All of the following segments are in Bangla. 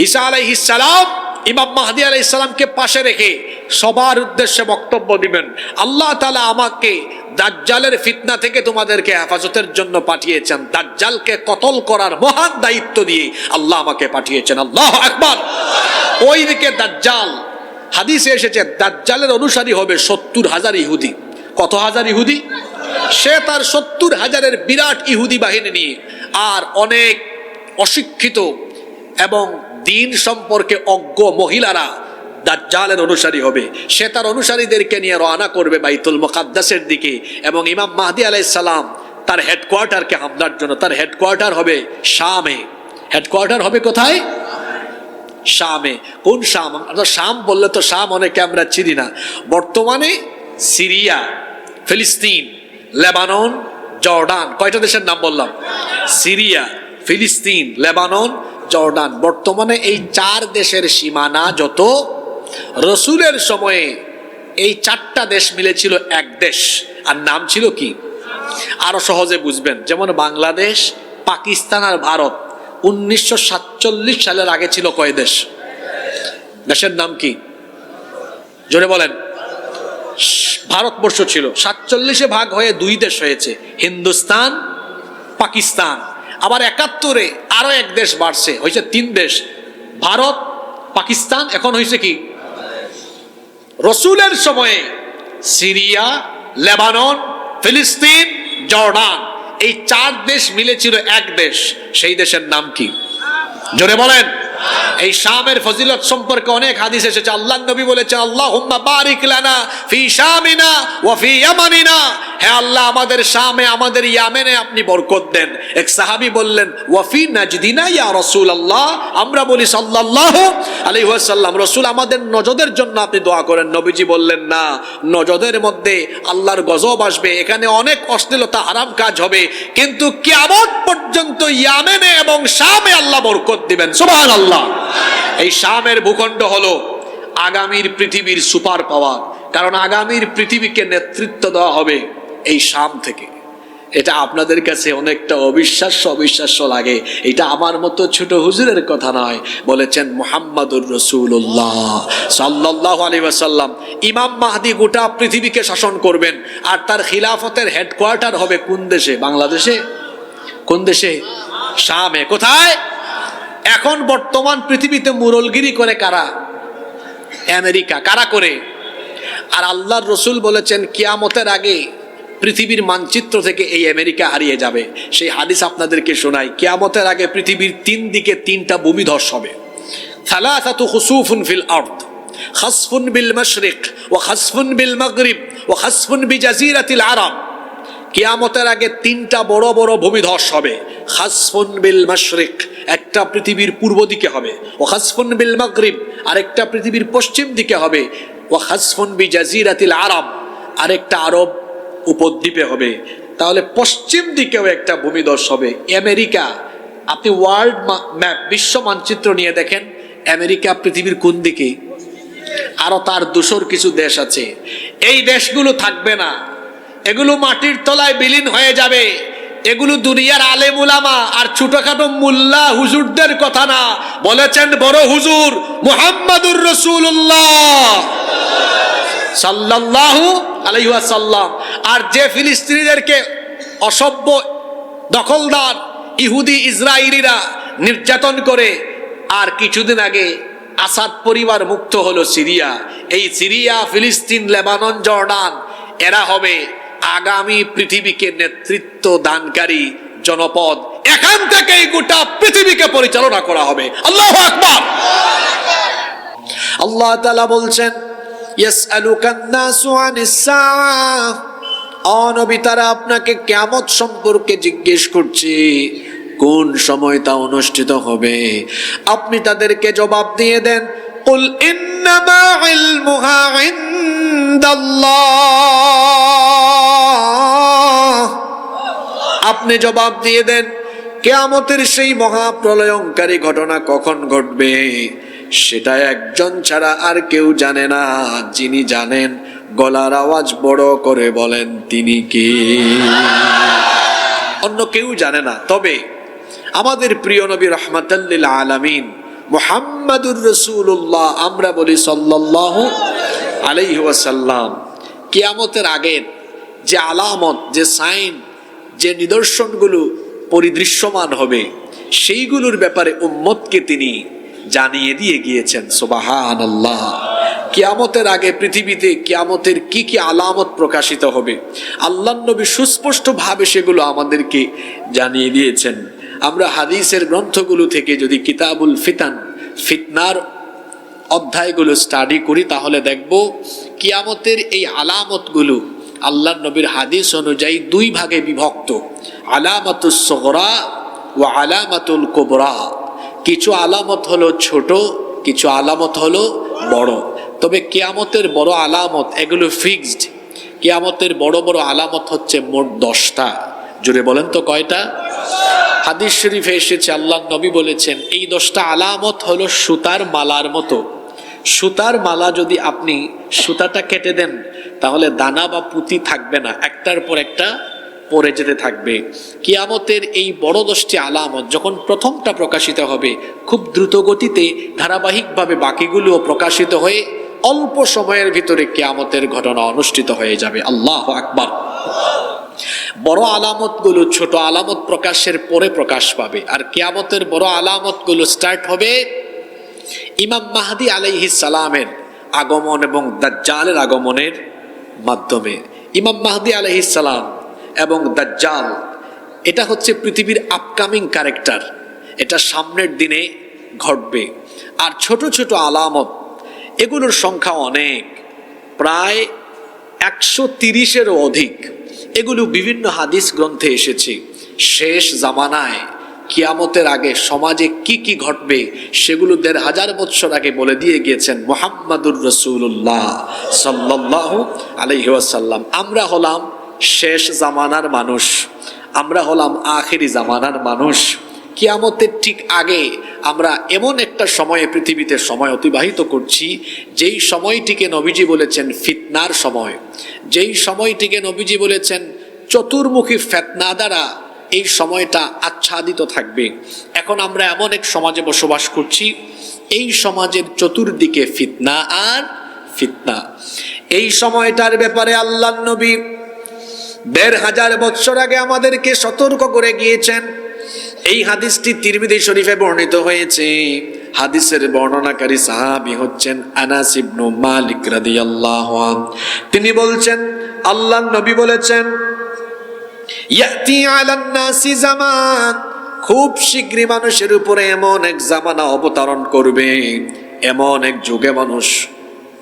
ঈসা আলাইহিস সালাম ইমাম মাহদী আলাইহিস সালামকে পাশে রেখে সবার উদ্দেশ্যে বক্তব্য দিবেন, আল্লাহ তাআলা আমাকে দাজ্জালের ফিতনা থেকে তোমাদেরকে হেফাজতের জন্য পাঠিয়েছেন, দাজ্জালকে কতল করার মহান দায়িত্ব দিয়ে আল্লাহ আমাকে পাঠিয়েছেন। আল্লাহু আকবার। ওইদিকে দাজ্জাল, হাদিসে এসেছে দাজ্জালের অনুসারী হবে 70,000 ইহুদি। কত হাজার ইহুদি? সে তার 70,000-এর বিরাট ইহুদি বাহিনী নিয়ে আর অনেক অশিক্ষিত এবং দিন সম্পর্কে অজ্ঞ মহিলারা দাজ্জালের অনুসারী হবে। সে তার অনুসারীদেরকে নিয়ে রওনা করবে বাইতুল মুকাদ্দাসের দিকে এবং ইমাম মাহদী আলাইহিস সালাম তার হেডকোয়ার্টারকে হামলার জন্য, তার হেডকোয়ার্টার হবে শামে। হেডকোয়ার্টার হবে কোথায়? শামে। কোন শাম? শাম বললে তো শাম অনেকে আমরা চিনি না। বর্তমানে সিরিয়া, ফিলিস্তিন, লেবানন, জর্ডান, কয়টা দেশের নাম বললাম? সিরিয়া, ফিলিস্তিন, লেবানন, জর্ডান। বর্তমানে এই 4 দেশের সীমানা যত, রসুলের সময়ে এই 4টা দেশ মিলেছিল এক দেশ, আর নাম ছিল কি? আরো সহজে বুঝবেন, যেমন বাংলাদেশ, পাকিস্তান আর ভারত 1947 সালের আগে ছিল কয় দেশ? দেশের নাম কি? জোরে বলেন। ভারতবর্ষ ছিল, 47-এ ভাগ হয়ে 2 দেশ হয়েছে, হিন্দুস্তান, পাকিস্তান। আবার 71-এ আরো এক দেশ বাড়ছে, হয়েছে 3 দেশ, ভারত, পাকিস্তান, এখন হয়েছে কি? রসুলের সময়ে সিরিয়া, লেবানন, ফিলিস্তিন, জর্ডান, এই 4 দেশ মিলেছিল এক দেশ। সেই দেশের নাম কি? জোরে বলেন। এই শামের ফজিলত সম্পর্কে অনেক হাদিস এসেছে। আল্লাহর নবী বলেছেন, আল্লাহুম্মা বারিক লানা ফি শামিনা ওয়া ফি ইয়ামানিনা, হে আল্লাহ আমাদের শামে, আমাদের ইয়ামেনে আপনি বরকত দেন। এক সাহাবী বললেন, ওয়া ফি নাজদিনা ইয়া রাসূলুল্লাহ, আমরা বলি সাল্লাল্লাহু আলাইহি ওয়াসাল্লাম, রাসূল আমাদের নজদের জন্য আপনি দোয়া করেন। নবীজি বললেন, না, নজদের মধ্যে আল্লাহর গজব আসবে, এখানে অনেক অশ্লীলতা, হারাম কাজ হবে, কিন্তু কিয়ামত পর্যন্ত ইয়ামেনে এবং শামে আল্লাহ বরকত দিবেন। সুবহানাল্লাহ। এই শামের ভূখণ্ড হলো আগামীর পৃথিবীর সুপার পাওয়ার, কারণ আগামীর পৃথিবীকে নেতৃত্ব দেওয়া হবে এই শাম থেকে। এটা আপনাদের কাছে অনেকটা অবিশ্বাস্য লাগে, এটা আমার মতো ছোট হুজুরের কথা নয়, বলেছেন মুহাম্মাদুর রাসূলুল্লাহ সাল্লাল্লাহু আলাইহি ওয়াসাল্লাম। ইমাম মাহদী গোটা পৃথিবীকে শাসন করবেন, আর তার খিলাফতের হেডকোয়ার্টার হবে কোন দেশে? বাংলাদেশে। কোন দেশে? শামে। কোথায়? এখন বর্তমান পৃথিবীতে মুরলগিরি করে কারা? আমেরিকা। কারা করে? আর আল্লাহর রসুল বলেছেন কিয়ামতের আগে পৃথিবীর মানচিত্র থেকে এই আমেরিকা হারিয়ে যাবে। সেই হাদিস আপনাদেরকে শোনাই। কিয়ামতের আগে পৃথিবীর 3 দিকে 3টা ভূমিধস হবে। সালাসাতু খুসুফুন ফিল আরদ, খাসফুন বিল মাশরিক ওয়া খাসফুন বিল মাগরিব ওয়া খাসফুন বিজাজিরাতিল আরব। কিয়ামতের আগে 3টা বড় বড় ভূমিধস হবে। খাসফুন বিল মাশরিক, একটা পৃথিবীর পূর্ব দিকে হবে, ও খাসফুন বিল মাগরিব, আরেকটা পৃথিবীর পশ্চিম দিকে হবে, ও খাসফুন বিজাজিরাতিল আরব, আরেকটা আরব উপদ্বীপে হবে। তাহলে পশ্চিম দিকেও একটা ভূমিধস হবে। আমেরিকা, আপনি ওয়ার্ল্ড ম্যাপ, বিশ্ব মানচিত্র নিয়ে দেখেন, আমেরিকা পৃথিবীর কোন দিকে? আরো তার দূষর কিছু দেশ আছে, এই দেশগুলো থাকবে না, এগুলো মাটির তলায় বিলীন হয়ে যাবে। এগুলো দুনিয়ার আলেম উলামা আর ছোটখাটো মুল্লা হুজুরদের কথা না, বলেছেন বড় হুজুর মুহাম্মাদুর রাসূলুল্লাহ সাল্লাল্লাহু আলাইহি ওয়াসাল্লাম। আর যে ফিলিস্তিনিদেরকে অসভ্য দখলদার ইহুদি ইসরায়েলিরা নির্যাতন করে, আর কিছুদিন আগে আসাদ পরিবার মুক্ত হলো সিরিয়া, এই সিরিয়া, ফিলিস্তিন, লেবানন, জর্ডান, এরা হবে আগামী পৃথিবীকে নেতৃত্ব দানকারী জনপদ। এখান থেকেই গোটা পৃথিবীকে পরিচালনা করা হবে। আল্লাহু আকবার। আল্লাহ তাআলা বলছেন, ইয়াসআলুকান নাসু আনিস সাআহ, ও নবী তারা আপনাকে কিয়ামত সম্পর্কে জিজ্ঞেস করছে, কোন সময় তা অনুষ্ঠিত হবে। আপনি তাদেরকে জবাব দিয়ে দেন, কুল ইন্নামা ইলমুহা ইনদাল্লাহ। আপনি জবাব দিয়ে দেন, কিয়ামতের সেই মহাপ্রলয়ঙ্কারী ঘটনা কখন ঘটবে সেটা একজন ছাড়া আর কেউ জানে না। যিনি জানেন, গলার আওয়াজ বড় করে বলেন, তিনি কে? অন্য কেউ জানে না। তবে আমাদের প্রিয় নবী রাহমাতাল লিল আলামিন মুহাম্মাদুর রাসূলুল্লাহ, আমরা বলি সাল্লাল্লাহু আলাইহি ওয়াসাল্লাম। কিয়ামতের আগের যে আলামত, যে সাইন, যে নিদর্শনগুলো পরিদৃশ্যমান হবে, সেইগুলোর ব্যাপারে উম্মতকে তিনি জানিয়ে দিয়ে গিয়েছেন। সুবহানাল্লাহ। কিয়ামতের আগে পৃথিবীতে কিয়ামতের কি কি আলামত প্রকাশিত হবে, আল্লাহর নবী সুস্পষ্টভাবে সেগুলো আমাদেরকে জানিয়ে দিয়েছেন। আমরা হাদিসের গ্রন্থগুলো থেকে যদি কিতাবুল ফিতান, ফিতনার অধ্যায়গুলো স্টাডি করি, তাহলে দেখব কিয়ামতের এই আলামতগুলো আল্লাহর নবীর হাদিস অনুযায়ী দুই ভাগে বিভক্ত, আলামাতুস সগরা ওয়া আলামাতুল কুবরা। কিছু আলামত হলো ছোট, কিছু আলামত হলো বড়। তবে কিয়ামতের বড় আলামত এগুলো ফিক্সড। কিয়ামতের বড় বড় আলামত হচ্ছে মোট 10টা। জুড়ে বলেন তো কয়টা? হাদিস শরীফে এসেছে, আল্লাহর নবী বলেছেন এই 10টা আলামত হলো সুতার মালার মতো। সুতার মালা যদি আপনি সুতাটা কেটে দেন, তাহলে দানা বা পুঁতি থাকবে না, একটার পর একটা পড়ে যেতে থাকবে। কিয়ামতের এই বড় 10টি আলামত যখন প্রথমটা প্রকাশিত হবে, খুব দ্রুত গতিতে ধারাবাহিকভাবে বাকিগুলোও প্রকাশিত হয়ে অল্প সময়ের ভিতরে কিয়ামতের ঘটনা অনুষ্ঠিত হয়ে যাবে। আল্লাহু আকবার। বড় আলামতগুলো ছোট আলামত প্রকাশের পরে প্রকাশ পাবে, আর কিয়ামতের বড় আলামতগুলো স্টার্ট হবে ইমাম মাহদী আলাইহিস সালামের আগমন এবং দাজ্জালের আগমনের মাধ্যমে। ইমাম মাহদী আলাইহিস সালাম এবং দাজ্জাল এটা হচ্ছে পৃথিবীর আপকামিং ক্যারেক্টার, এটা সামনের দিনে ঘটবে। আর ছোট ছোট আলামত এগুলোর সংখ্যা অনেক, প্রায় 130-এরও অধিক। এগুলো বিভিন্ন হাদিস গ্রন্থে এসেছে। শেষ জামানায় কিয়ামতের আগে সমাজে কি কি ঘটবে সেগুলো 1500 বছর আগে বলে দিয়ে গিয়েছেন মুহাম্মাদুর রাসূলুল্লাহ সাল্লাল্লাহু আলাইহি ওয়াসাল্লাম। আমরা হলাম শেষ জামানার মানুষ, আমরা হলাম আখেরি জামানার মানুষ। কিয়ামতের ঠিক আগে আমরা এমন একটা সময়ে পৃথিবীতে সময় অতিবাহিত করছি, যেই সময়টিকে নবীজি বলেছেন ফিতনার সময়, যেই সময়টিকে নবীজি বলেছেন চতুর্মুখী ফিতনা দ্বারা এই সময়টা আচ্ছাদিত থাকবে। এখন আমরা এমন এক সমাজে বসবাস করছি, এই সমাজের চতুর্দিকে ফিতনা আর ফিতনা। এই সময়টার ব্যাপারে আল্লাহর নবী 1500 বছর আগে আমাদেরকে সতর্ক করে গিয়েছেন। এই হাদিসটি তিরমিজি শরীফে বর্ণিত হয়েছে। হাদিসের বর্ণনাকারী সাহাবী হচ্ছেন আনাস ইবনে মালিক রাদিয়াল্লাহু আনহু। তিনি বলছেন আল্লাহর নবী বলেছেন ইয়াতি আলান নাসি জামান, খুব শীঘ্রই মানুষের উপরে এমন এক জামানা অবতরণ করবে, এমন এক যুগে মানুষ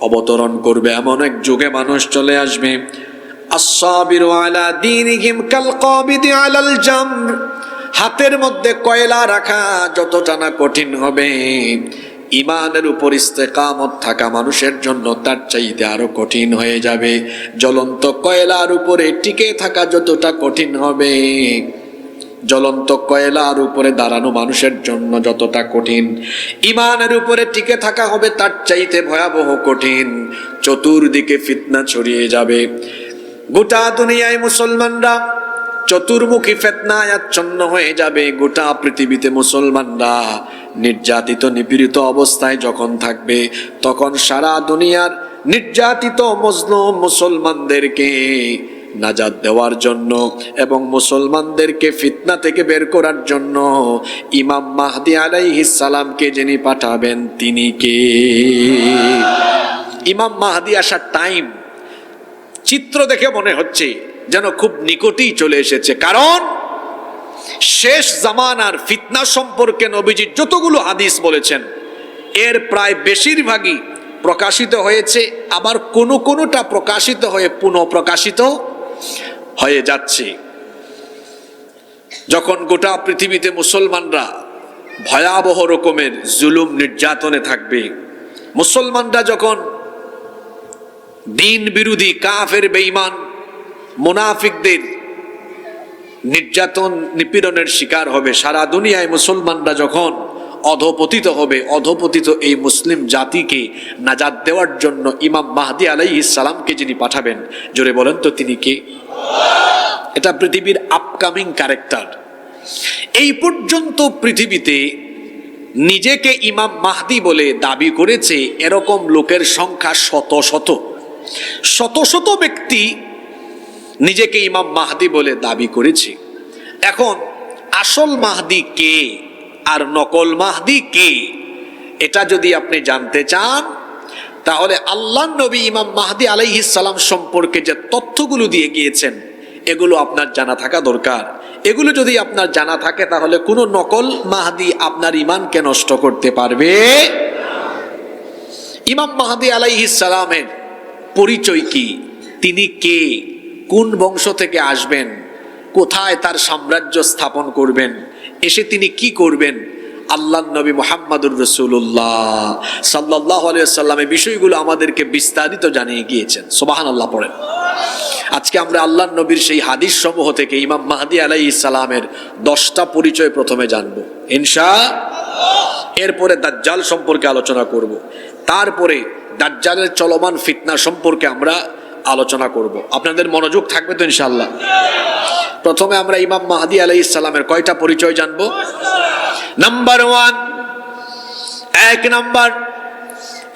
অবতরণ করবে, এমন এক যুগে মানুষ চলে আসবে। আস-সাবিরু আলা দীনিহিম কাল কাবিদি আলাল জামর, হাতের মধ্যে কয়লা রাখা যতটা না কঠিন হবে, ইমানের উপর ইস্তেকামত থাকা মানুষের জন্য তার চাইতে আরো কঠিন হয়ে যাবে। জ্বলন্ত কয়লার উপরে টিকে থাকা যতটা কঠিন হবে, জ্বলন্ত কয়লার উপরে দাঁড়ানো মানুষের জন্য যতটা কঠিন, ইমানের উপরে টিকে থাকা হবে তার চাইতে ভয়াবহ কঠিন। চতুর্দিকে ফিতনা ছড়িয়ে যাবে। গোটা দুনিয়ায় মুসলমানরা চতুর্মুখী ফিতনায় আচ্ছন্ন হয়ে যাবে। গোটা পৃথিবীতে মুসলমানরা নির্যাতিত নিপীড়িত অবস্থায় যখন থাকবে, তখন সারা দুনিয়ার নির্যাতিত মজলুম মুসলমানদেরকে নাজাত দেওয়ার জন্য এবং মুসলমানদেরকে ফিতনা থেকে বের করার জন্য ইমাম মাহদী আলাইহিস সালামকে যিনি পাঠাবেন তিনি কে? ইমাম মাহদী আসার টাইম চিত্র দেখে মনে হচ্ছে যেন খুব নিকটেই চলে এসেছে। কারণ শেষ জামানার ফিতনা সম্পর্কে নবীজি যতগুলো হাদিস বলেছেন, এর প্রায় বেশিরভাগই প্রকাশিত হয়েছে, আবার কোনোটা প্রকাশিত হয়ে পুনঃ প্রকাশিত হয়ে যাচ্ছে। যখন গোটা পৃথিবীতে মুসলমানরা ভয়াবহ রকমের জুলুম নির্যাতনে থাকবে, মুসলমানরা যখন দিন বিরোধী কাফের বেঈমান মুনাফিকদের নির্যাতন নিপীড়নের শিকার হবে, সারা দুনিয়ায় মুসলমানরা যখন অধপতিত হবে, অধপতিত এই মুসলিম জাতিকে নাজাত দেওয়ার জন্য ইমাম মাহদী আলাইহিস সালামকে যিনি পাঠাবেন, জোরে বলেন তো তিনি কে? এটা পৃথিবীর আপকামিং ক্যারেক্টার। এই পর্যন্ত পৃথিবীতে নিজেকে ইমাম মাহদি বলে দাবি করেছে এরকম লোকের সংখ্যা শত শত শত শত ব্যক্তি নিজেকে ইমাম মাহদি বলে দাবি করেছে। এখন আসল মাহদি কে আর নকল মাহদি কে, এটা যদি আপনি জানতে চান তাহলে আল্লাহর নবী ইমাম মাহদি আলাইহিস সালাম সম্পর্কে যে তথ্যগুলো দিয়ে গিয়েছেন এগুলো আপনার জানা থাকা দরকার। এগুলো যদি আপনার জানা থাকে তাহলে কোনো নকল মাহদি আপনার ঈমানকে নষ্ট করতে পারবে। ইমাম মাহদি আলাইহিস সালামের পরিচয় কি, তিনি কে, কোন বংশ থেকে আসবেন, কোথায় তার সাম্রাজ্য স্থাপন করবেন, এসে তিনি কি করবেন, আল্লাহর নবী মুহাম্মদুর রাসূলুল্লাহ সাল্লাল্লাহু আলাইহি ওয়াসাল্লাম এই বিষয়গুলো আমাদেরকে বিস্তারিত জানিয়ে গিয়েছেন। সুবহানাল্লাহ পড়েন। আজকে আমরা আল্লাহর নবীর সেই হাদিস সমূহ থেকে ইমাম মাহদি আলাইহিস সালামের 10টা পরিচয় প্রথমে জানবো ইনশাআল্লাহ। এরপরে দাজ্জাল সম্পর্কে আলোচনা করব, তারপরে দাজ্জালের চলমান ফিতনা সম্পর্কে আমরা আলোচনা করব। আপনাদের মনোযোগ থাকবে তো ইনশাআল্লাহ। প্রথমে আমরা ইমাম মাহদি আলাইহিস সালামের কয়টা পরিচয় জানবো? নাম্বার 1, 1 নাম্বার,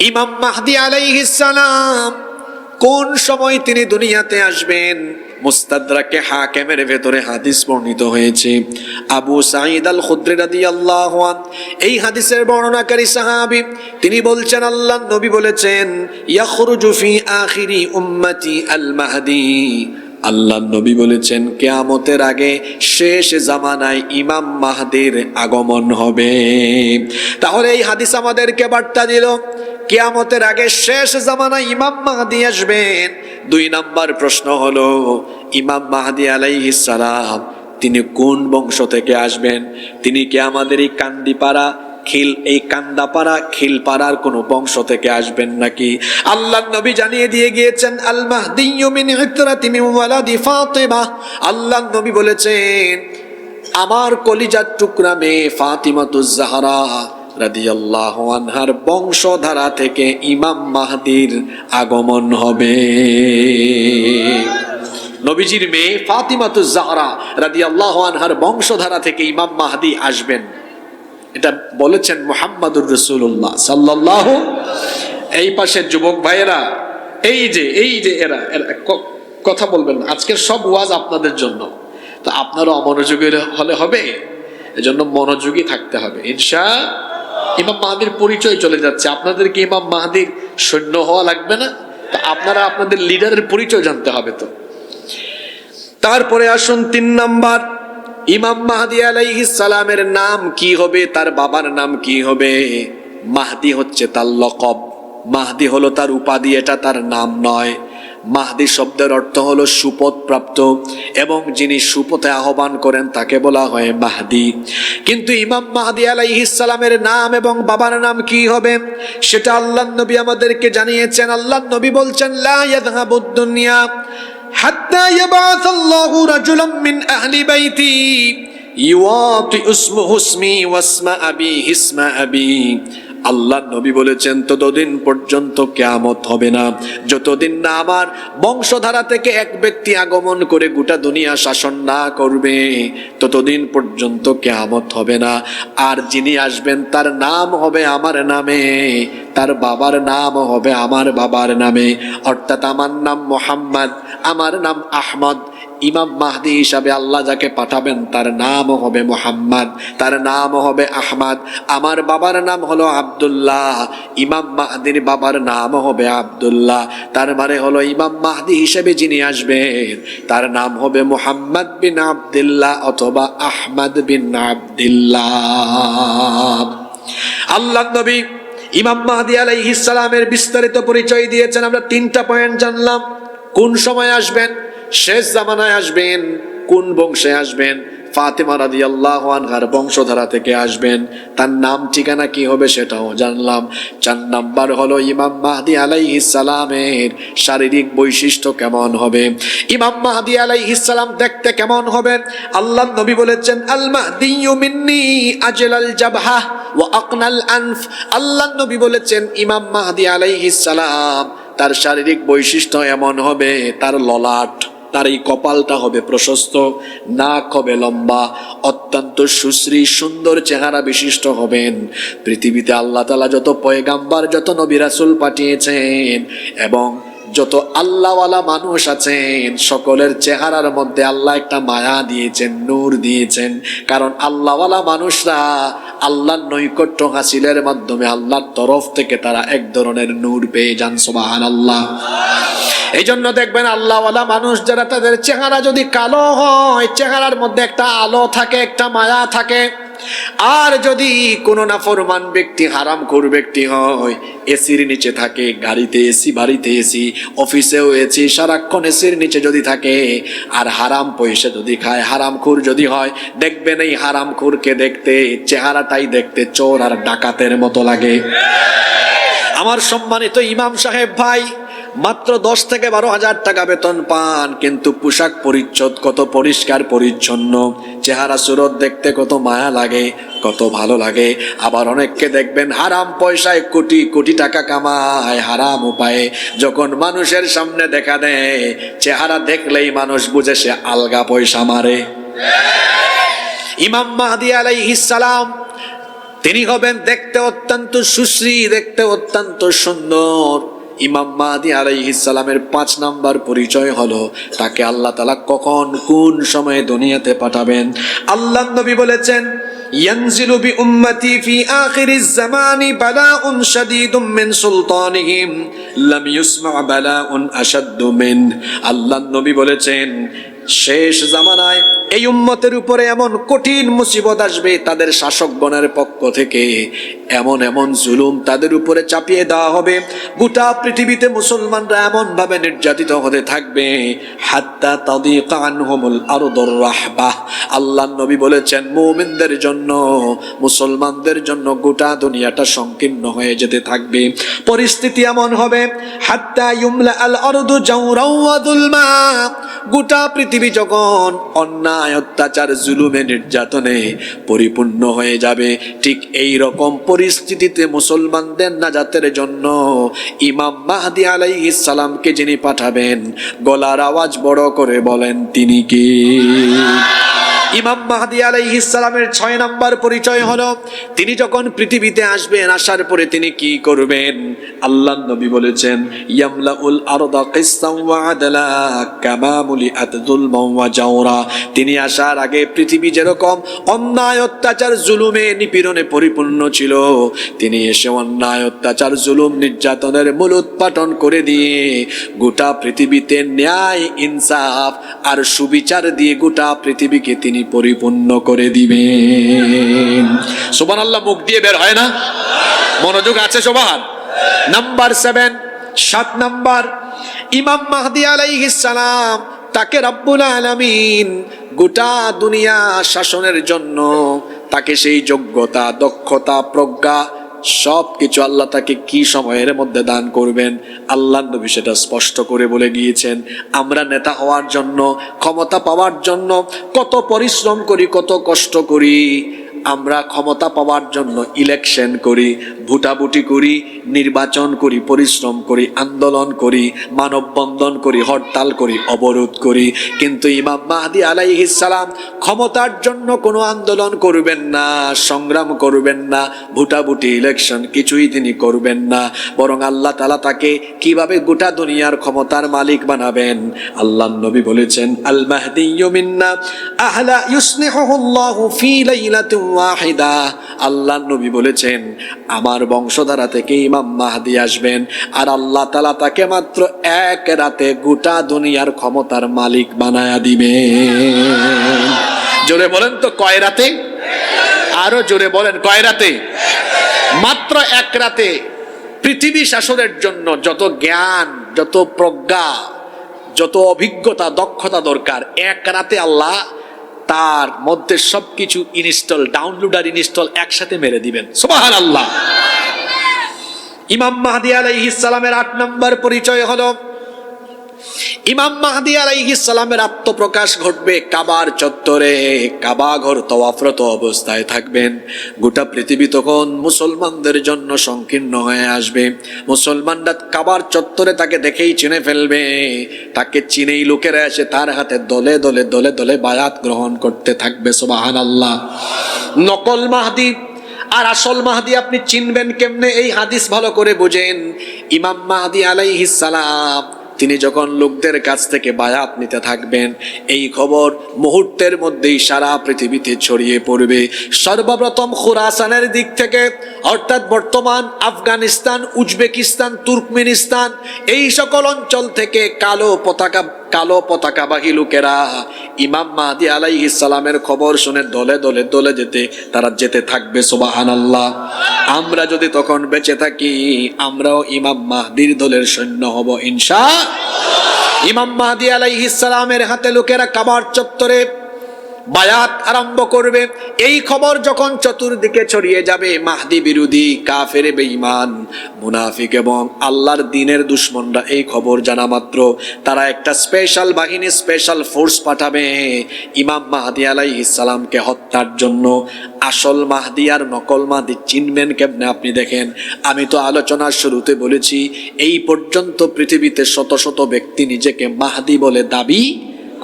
ইমাম মাহদি আলাইহিস সালাম কোন সময় তিনি দুনিয়াতে আসবেন? মুস্তাদরাকে হাকিমের ভেতরে হাদিস বর্ণিত হয়েছে। আবু সাঈদ আল খুদরি রাদিয়াল্লাহু আনহু এই হাদিসের বর্ণনাকারী সাহাবী, তিনি বলছেন আল্লাহর নবী বলেছেন ইয়াখরুজু ফি আখিরি উম্মতি আল মাহদি। আল্লাহর নবী বলেছেন কিয়ামতের আগে শেষ জামানায় ইমাম মাহদির আগমন হবে। তাহলে এই হাদিস আমাদেরকে বার্তা দিল কিয়ামতের আগে শেষ জামানায় ইমাম মাহদি আসবেন। 2 নাম্বার প্রশ্ন হলো ইমাম মাহদি আলাইহিস সালাম তিনি কোন বংশ থেকে আসবেন? তিনি কি আমাদের এই কান্দিপাড়া এই কান্দাপাড়া খিলপাড়ার কোন বংশ থেকে আসবেন নাকি? আল্লাহর নবী জানিয়ে দিয়ে গিয়েছেন আল মাহদিয়্যু মিন ইতরাতি মিন ওয়ালাদি ফাতিমা। আল্লাহর নবী বলেছেন আমার কলিজার টুকরা মেয়ে ফাতিমাতুজ জাহরা রাদিয়াল্লাহু আনহার বংশধারা থেকে ইমাম মাহদির আগমন হবে। নবীজির মেয়ে ফাতিমাতুজ জাহরা রাদিয়াল্লাহু আনহার বংশধারা থেকে ইমাম মাহদি আসবেন, এটা বলেছেন মুহাম্মদুর রাসূলুল্লাহ সাল্লাল্লাহু। এই পাশের যুবক ভাইয়েরা, এই যে এরা কথা বলবেন, আজকের সব ওয়াজ আপনাদের জন্য, তো আপনারা অমনোযোগী হলে হবে, এজন্য মনোযোগী থাকতে হবে ইনশাআল্লাহ। ইমাম মাহদির পরিচয় চলে যাচ্ছে, আপনাদেরকে ইমাম মাহদির সৈন্য হওয়া লাগবে না, তো আপনারা আপনাদের লিডারের পরিচয় জানতে হবে। তো তারপরে আসুন 3 নাম্বার, ইমাম মাহদি আলাইহিস সালামের নাম কি হবে, তার বাবার নাম কি হবে? মাহদি হচ্ছে তার লকব, মাহদি হলো তার উপাধি, এটা তার নাম নয়। মাহদি শব্দের অর্থ হলো সুপথ প্রাপ্ত, এবং যিনি সুপথে আহ্বান করেন তাকে বলা হয় মাহদি। কিন্তু ইমাম মাহদি আলাইহিস সালামের নাম এবং বাবার নাম কি হবে সেটা আল্লাহর নবী আমাদেরকে জানিয়েছেন। আল্লাহর নবী বলছেন লা ইয়াযহাবুদ দুনিয়া হাত্তা ইয়াবআসাল্লাহু রাজুলাম মিন আহলি বাইতি ইউআতি ইসমুহু ইসমি ওয়াসমা আবিহি ইসমা আবি। আল্লাহর নবী বলেছেন ততদিন পর্যন্ত কিয়ামত হবে না যতদিন না আমার বংশধারা থেকে এক ব্যক্তি আগমন করে গোটা দুনিয়া শাসন না করবে, ততদিন পর্যন্ত কিয়ামত হবে না। আর যিনি আসবেন তার নাম হবে আমার নামে, তার বাবার নাম হবে আমার বাবার নামে, অর্থাৎ আমার নাম মুহাম্মদ, আমার নাম আহমদ। ইমাম মাহদি হিসাবে আল্লাহ যাকে পাঠাবেন তার নাম হবে মুহাম্মদ, তার নাম হবে আহমদ। আমার বাবার নাম হলো আব্দুল্লাহ, ইমাম মাহদির বাবার নাম হবে আব্দুল্লাহ। তার মানে হলো ইমাম মাহদি হিসেবে যিনি আসবেন তার নাম হবে মুহাম্মদ বিন আব্দুল্লাহ অথবা আহমদ বিন আব্দুল্লাহ। আল্লাহর নবী ইমাম মাহদি আলাইহিস সালামের বিস্তারিত পরিচয় দিয়েছেন। আমরা 3টা পয়েন্ট জানলাম, কোন সময় আসবেন, শেষ জামানায় আসবেন, কোন বংশে আসবেন, ফাতিমা রাদিয়াল্লাহু আনহার বংশধারা থেকে আসবেন, তার নাম ঠিকানা কি হবে সেটাও জানলাম। 4 নাম্বার হলো ইমাম মাহদি আলাইহিস সালামের শারীরিক বৈশিষ্ট্য কেমন হবে, ইমাম মাহদি আলাইহিস সালাম দেখতে কেমন হবেন। আল্লাহর নবী বলেছেন আল মাহদিয়্যু মিন্নি আজলাল জাবহা ওয়া আকনাল আনফ। আল্লাহর নবী বলেছেন ইমাম মাহদি আলাইহিস সালাম তার শারীরিক বৈশিষ্ট্য এমন হবে, তার ললাট তার এই কপালটা হবে প্রশস্ত, নাক হবে লম্বা, অত্যন্ত সুশ্রী সুন্দর চেহারা বিশিষ্ট হবেন। পৃথিবীতে আল্লাহ তাআলা যত পয়গাম্বার, যত নবী রাসূল পাঠিয়েছেন এবং যত আল্লাহওয়ালা মানুষ আছেন, সকলের চেহারার মধ্যে আল্লাহ একটা মায়া দিয়েছেন, নূর দিয়েছেন। কারণ আল্লাহওয়ালা মানুষরা আল্লাহর নৈকট্য হাসিলের মাধ্যমে আল্লাহর তরফ থেকে তারা এক ধরনের নূর পেয়ে যান। সুবহানাল্লাহ। এই জন্য দেখবেন আল্লাহওয়ালা মানুষ যারা, তাদের চেহারা যদি কালো হয়, চেহারার মধ্যে একটা আলো থাকে, একটা মায়া থাকে। আর যদি কোনো নাফরমান ব্যক্তি, হারামখোর ব্যক্তি হয়, এসির নিচে থাকে, গাড়িতে এসি, বাড়িতে এসি, অফিসেও এসি, সারাক্ষণ এসির নিচে যদি থাকে আর হারাম পয়সা যদি খায়, হারামখোর যদি হয়, দেখবেন এই হারামখোরকে দেখতে, চেহারাটাই দেখতে চোর আর ডাকাতের মতো লাগে। আমার সম্মানিত ইমাম সাহেব ভাই মাত্র 10 থেকে 12,000 টাকা বেতন পান, কিন্তু পোশাক পরিচ্ছদ কত পরিষ্কার পরিচ্ছন্ন, চেহারা সুরত দেখতে কত মায়া লাগে, কত ভালো লাগে। আবার অনেককে দেখবেন হারাম পয়সায় কোটি কোটি টাকা কামায় হারাম উপায়ে, যখন মানুষের সামনে দেখা দেয়, চেহারা দেখলেই মানুষ বুঝে সে আলগা পয়সা মারে। ইমাম মাহদী আলাইহিস সালাম তিনি হবেন দেখতে অত্যন্ত সুশ্রী, দেখতে অত্যন্ত সুন্দর। ইমাম মাহদী আলাইহিস সালামের 5 নাম্বার পরিচয় হলো তাকে আল্লাহ তাআলা কখন কোন সময়ে দুনিয়াতে পাঠাবেন। আল্লাহর নবী বলেছেন, ইয়ানজিলু বি উম্মতি ফি আখিরিজ জামানি বালাউন শাদীদুম মিন সুলতানিহিম লাম ইউসমা বালাউন আশাদ্দু মিন। আল্লাহর নবী বলেছেন, শেষ জামানায় এই উম্মতের উপরে এমন কঠিন মুসিবত আসবে, তাদের শাসকগণের পক্ষ থেকে এমন এমন জুলুম তাদের উপরে চাপিয়ে দেওয়া হবে, গোটা পৃথিবীতে মুসলমানরা এমন ভাবে নির্যাতিত হতে থাকবে, হাত্তা তাদিকা আনহুমুল আরদুর রাহবাহ। আল্লাহর নবী বলেছেন, মুমিনদের জন্য, মুসলমানদের জন্য গোটা দুনিয়াটা সংকীর্ণ হয়ে যেতে থাকবে। পরিস্থিতি এমন হবে, হাত্তা ইউমলা আল আরদু জাওরাও ওয়া যুলমা, গোটা পৃথিবী যখন অন্যায়, অত্যাচার, জুলুমে, নির্যাতনে পরিপূর্ণ হয়ে যাবে, ঠিক এই রকম পরিস্থিতিতে মুসলমানদের নাজাতের জন্য ইমাম মাহদী আলাইহিস সালামকে যিনি পাঠাবেন, গলার আওয়াজ বড় করে বলেন, তিনি কে? ইমাম মাহদী আলাইহিস সালামের 6 নাম্বার পরিচয় হলো তিনি যখন পৃথিবীতে আসবেন, আসার পরে তিনি কি করবেন? আল্লাহর নবী বলেছেন, ইয়ামলাউল আরদা কিসসান ওয়া আদলা কামা মুলিআত যুলমান ওয়া জাওরা। তিনি আসার আগে পৃথিবী যেরকম অন্যায়, অত্যাচার, জুলুমে, নিপীড়নে পরিপূর্ণ ছিল, তিনি এসে অন্যায়, অত্যাচার, জুলুম, নির্যাতনের মূলোৎপাটন করে দিয়ে গোটা পৃথিবীতে ন্যায়, ইনসাফ আর সুবিচার দিয়ে গোটা পৃথিবীকে তিনি পরিপূর্ণ করে দিবেন। সুবহানাল্লাহ। মুখ দিয়ে বের হয় না? মনোযোগ আছে সবার? নাম্বার 7, 7 নাম্বার, ইমাম মাহদী আলাইহিস সালাম, তাকে রব্বুল আলামিন গোটা দুনিয়া শাসনের জন্য তাকে সেই যোগ্যতা, দক্ষতা, প্রজ্ঞা সবকিছু আল্লাহ তাকে কি সময়ের মধ্যে দান করবেন, আল্লাহর নবী সেটা স্পষ্ট করে বলে গিয়েছেন। আমরা নেতা হওয়ার জন্য, ক্ষমতা পাওয়ার জন্য কত পরিশ্রম করি, কত কষ্ট করি। আমরা ক্ষমতা পাওয়ার জন্য ইলেকশন করি, ভোটাভুটি করি, নির্বাচন করি, পরিশ্রম করি, আন্দোলন করি, মানববন্ধন করি, হরতাল করি, অবরোধ করি। কিন্তু ইমাম মাহদী আলাইহিস সালাম ক্ষমতার জন্য কোনো আন্দোলন করবেন না, সংগ্রাম করবেন না, ভোটাভুটি, ইলেকশন কিছুই তিনি করবেন না। বরং আল্লাহ তাআলা তাকে কিভাবে গোটা দুনিয়ার ক্ষমতার মালিক বানাবেন, আল্লাহর নবী বলেছেন, আল মাহদিয়্যু মিন্না আহলা ইউসলিহুল্লাহু ফি লাইলাতিন ওয়াহিদা। আল্লাহর নবী বলেছেন, আমার বংশধারা থেকে ইমাম মাহদী আসবেন, আর আল্লাহ তাআলা তাকে মাত্র এক রাতে গোটা দুনিয়ার ক্ষমতার মালিক বানায়া দিবেন। জোরে বলেন তো, কয় রাতে? আরো জোরে বলেন, কয় রাতে? মাত্র এক রাতে পৃথিবী শাসনের জন্য যত জ্ঞান, যত প্রজ্ঞা, যত অভিজ্ঞতা, দক্ষতা দরকার, এক রাতে আল্লাহ তার মধ্যে সবকিছু ইনস্টল, ডাউনলোড আর ইনস্টল একসাথে মেরে দিবেন। সুবহানাল্লাহ। ইমাম মাহদী আলাইহিস সালামের 8 নম্বর পরিচয় হলো ইমাম মাহদী আলাইহিস সালামের আত্মপ্রকাশ ঘটবে কাবার চত্বরে। কাবা ঘর তওয়াফরত অবস্থায় থাকবেন। গোটা পৃথিবী তখন মুসলমানদের জন্য সংকীর্ণ হয়ে আসবে। মুসলমানরা কাবার চত্বরে তাকে দেখেই চিনে ফেলবে। তাকে চিনেই লোকেরা এসে তার হাতে দলে দলে দলে দলে বায়াত গ্রহণ করতে থাকবে। সুবহানাল্লাহ। নকল মাহদী আর আসল মাহদী আপনি চিনবেন কেমনে? এই হাদিস ভালো করে বুঝেন। ইমাম মাহদী আলাইহিস সালাম তিনি যখন লোকদের কাছ থেকে বায়াত নিতে থাকবেন, এই খবর মুহূর্তের মধ্যেই সারা পৃথিবীতে ছড়িয়ে পড়বে। সর্বপ্রথম খুরাসানের দিক থেকে, অর্থাৎ বর্তমান আফগানিস্তান, উজবেকিস্তান, তুর্কমেনিস্তান, এই সকল অঞ্চল থেকে কালো পতাকাবাহী লোকেরা ইমাম মাহদী আলাইহিস সালামের খবর শুনে দলে দলে দলে তারা যেতে থাকবে। সুবহানাল্লাহ। আমরা যদি তখন বেঁচে থাকি, আমরাও ইমাম মাহদীর দলের সৈন্য হব ইনশাআল্লাহ। ইমাম মাহদী আলাইহিস সালামের হাতে লোকেরা কাবার চত্বরে বায়াত আরম্ভ করবে। এই খবর যখন চতুর্দিকে ছড়িয়ে যাবে, মাহদী বিরোধী কাফের, বেঈমান, মুনাফিক এবং আল্লাহর দ্বীনের দুশমনরা এই খবর জানা মাত্র তারা একটা স্পেশাল বাহিনী, স্পেশাল ফোর্স পাঠাবে ইমাম মাহদী আলাইহিস সালামকে হত্যার জন্য। আসল মাহদী আর নকল মাহদী চিনবেন কেমনে? আপনি দেখেন, আমি তো আলোচনার শুরুতে বলেছি, এই পর্যন্ত পৃথিবীতে শত শত ব্যক্তি নিজেকে মাহদী বলে দাবি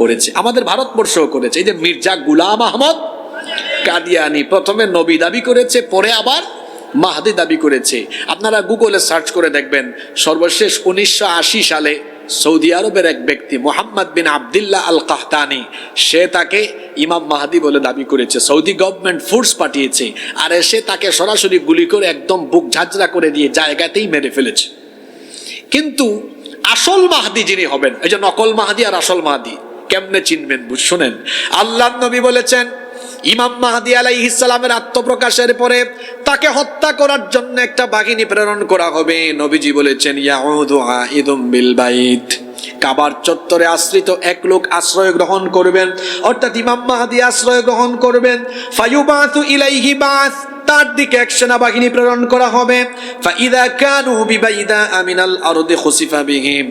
করেছে। আমাদের ভারতবর্ষও করেছে। এই যে মির্জা গুলাম আহমদ কাদিয়ানি প্রথমে নবী দাবি করেছে, পরে আবার মাহদী দাবি করেছে। আপনারা গুগলে সার্চ করে দেখবেন, সর্বশেষ 1980 সালে সৌদি আরবের এক ব্যক্তি মোহাম্মদ বিন আবদুল্লাহ আল কাহতানি, সে তাকে ইমাম মাহদী বলে দাবি করেছে। সৌদি গভর্নমেন্ট ফোর্স পাঠিয়েছে, আর এসে তাকে সরাসরি গুলি করে একদম বুক ঝাঁঝরা করে দিয়ে জায়গাতেই মেরে ফেলেছে। কিন্তু আসল মাহদী যিনি হবেন, এই যে নকল মাহদী আর আসল মাহদী কেমনে চিনবেন? শুনেন, আল্লাহর নবী বলেছেন ইমাম মাহদী আলাইহিস সালামের আত্মপ্রকাশের পরে তাকে হত্যা করার জন্য একটা বাহিনী প্রেরণ করা হবে। নবীজি বলেছেন ইয়াউদু আইদুম বিল বাইত, কাবার চত্বরে আশ্রিত এক লোক আশ্রয় গ্রহণ করবেন, অর্থাৎ ইমাম মাহদী আশ্রয় গ্রহণ করবেন। ফায়ুবাতু ইলাইহি বাস, তার দিকে এক সেনাবাহিনী প্রেরণ করা হবে। ফাইদা কানু বিবাইদা আমিনাল আরদি খুসিফা বিহিম,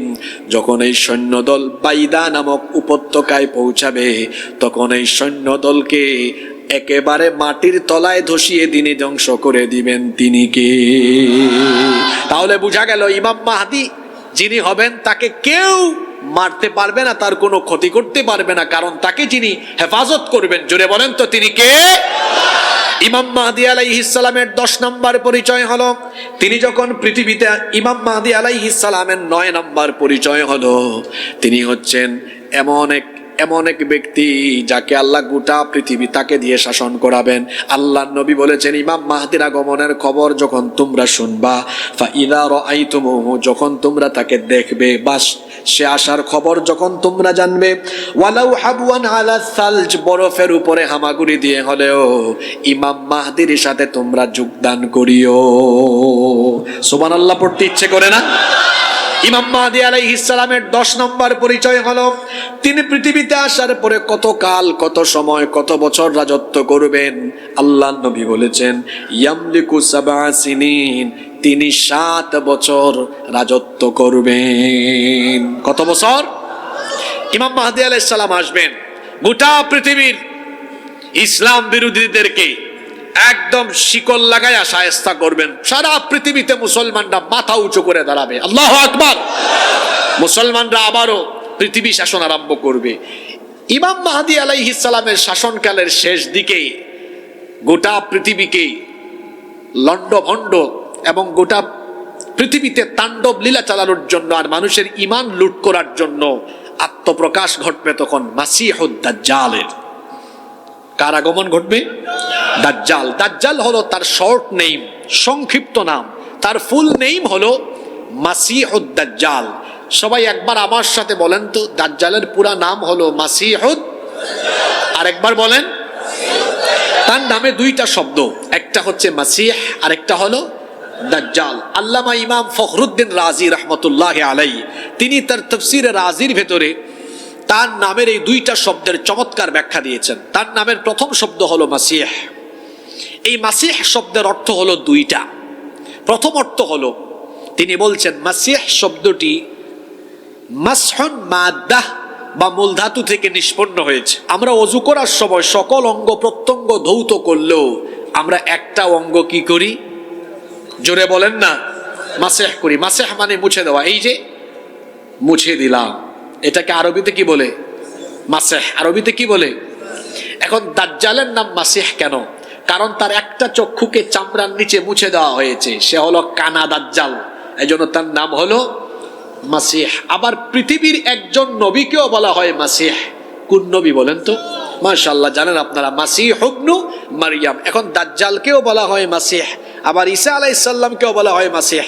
যখন এই সৈন্যদল বাইদা নামক উপত্যকায় পৌঁছাবে, তখন এই সৈন্যদলকে একেবারে মাটির তলায় ধসিয়ে তিনি ধ্বংস করে দিবেন। তিনি কে? তাহলে বোঝা গেল ইমাম মাহদী যিনি হবেন তাকে কেউ মারতে পারবে না, তার কোনো ক্ষতি করতে পারবে না, কারণ তাকে যিনি হেফাজত করবেন, জোরে বলেন তো তিনি কে? ইমাম মাহদী আলাইহিস সালামের 10 নম্বর পরিচয় হলো, তিনি যখন পৃথিবীতে, ইমাম মাহদী আলাইহিস সালামের 9 নম্বর পরিচয় হলো, তিনি হচ্ছেন এমন এক ব্যক্তি যাকে আল্লাহ গোটা পৃথিবী তাকে দিয়ে শাসন করাবেন। আল্লাহর নবী বলেছেন ইমাম মাহদীর আগমনের খবর যখন তোমরা শুনবা, ফাইদা রাআইতুমুহু, যখন তোমরা তাকে দেখবে, বাস সে আসার খবর যখন তোমরা জানবে, ওয়ালাউ হাবওয়ান আলা সালজ, বরফের উপরে হামাগুড়ি দিয়ে হলেও ইমাম মাহদীর সাথে তোমরা যোগদান করিও। সুবহানাল্লাহ পড়তে ইচ্ছে করে না? ইমাম মাহদী আলাইহিস সালামের 10 নম্বর পরিচয় হলো, তিনি পৃথিবীতে আসার পরে কত কাল, কত সময়, কত বছর রাজত্ব করবেন। আল্লাহর নবী বলেছেন ইয়ামলিকু 7 সিনিন, তিনি 7 বছর রাজত্ব করবেন। কত বছর? ইমাম মাহদী আলাইহিস সালাম আসবেন, গোটা পৃথিবীর ইসলাম বিরোধীদেরকে একদম শিকল লাগায়া শায়েস্তা করবেন। সারা পৃথিবীতে মুসলমানরা মাথা উঁচু করে দাঁড়াবে। আল্লাহু আকবার। মুসলমানরা আবারও পৃথিবী শাসন আরম্ভ করবে। ইমাম মাহদী আলাইহিস সালামের শাসনকালের শেষ দিকে গোটা পৃথিবীকে লণ্ডভণ্ড এবং গোটা পৃথিবীতে তাণ্ডব লীলা চালানোর জন্য আর মানুষের ঈমান লুট করার জন্য আত্মপ্রকাশ ঘটবে তখন মাসিহুদ দাজ্জালের। কার আগমন ঘটবে? দাজ্জাল। দাজ্জাল হলো তার শর্ট নেম, সংক্ষিপ্ত নাম। তার ফুল নেম হলো মাসিহুদ দাজ্জাল। সবাই একবার আমার সাথে বলেন তো, দাজ্জালের পুরা নাম হলো মাসিহুদ, আর একবার বলেন। তার নামে 2টা শব্দ, একটা হচ্ছে মাসিহ আর একটা হলো দাজ্জাল। আল্লামা ইমাম ফখরুদ্দিন রাজি রহমতুল্লাহ আলাইহি, তিনি তার তাফসীরে রাজির ভেতরে তার নামের এই 2টা শব্দের চমৎকার ব্যাখ্যা দিয়েছেন। তার নামের প্রথম শব্দ হলো মাসিহ। এই মাসিহ শব্দের অর্থ হলো 2টা। প্রথম অর্থ হলো, তিনি বলছেন মাসিহ শব্দটি মাসহুন মাদ্দাহ বা মূলধাতু থেকে নিষ্পন্ন হয়েছে। আমরা ওযু করার সময় সকল অঙ্গ প্রত্যঙ্গ ধৌত করলেও আমরা একটা অঙ্গ কি করি? জোরে বলেন না, মাসেহ করি। মাসেহ মানে মুছে দেওয়া। এই যে মুছে দিলাম, এটাকে আরবিতে কি বলে? মাসেহ। আরবিতে কি বলে? এখন দাজ্জালের নাম মাসিহ কেন? কারণ তার একটা চক্ষুকে চামড়ার নিচে মুছে দেওয়া হয়েছে, সে হলো কানা দাজ্জাল, এজন্য তার নাম হলো মাসিহ। আবার পৃথিবীর একজন নবীকেও বলা হয় মাসিহ। কোন নবী বলেন তো? মাশাআল্লাহ, জানেন আপনারা, মাসিহ ইবনু মারইয়াম। এখন দাজ্জালকেও বলা হয় মাসিহ, আবার ঈসা আলাইহিস সালামকেও বলা হয় মাসিহ।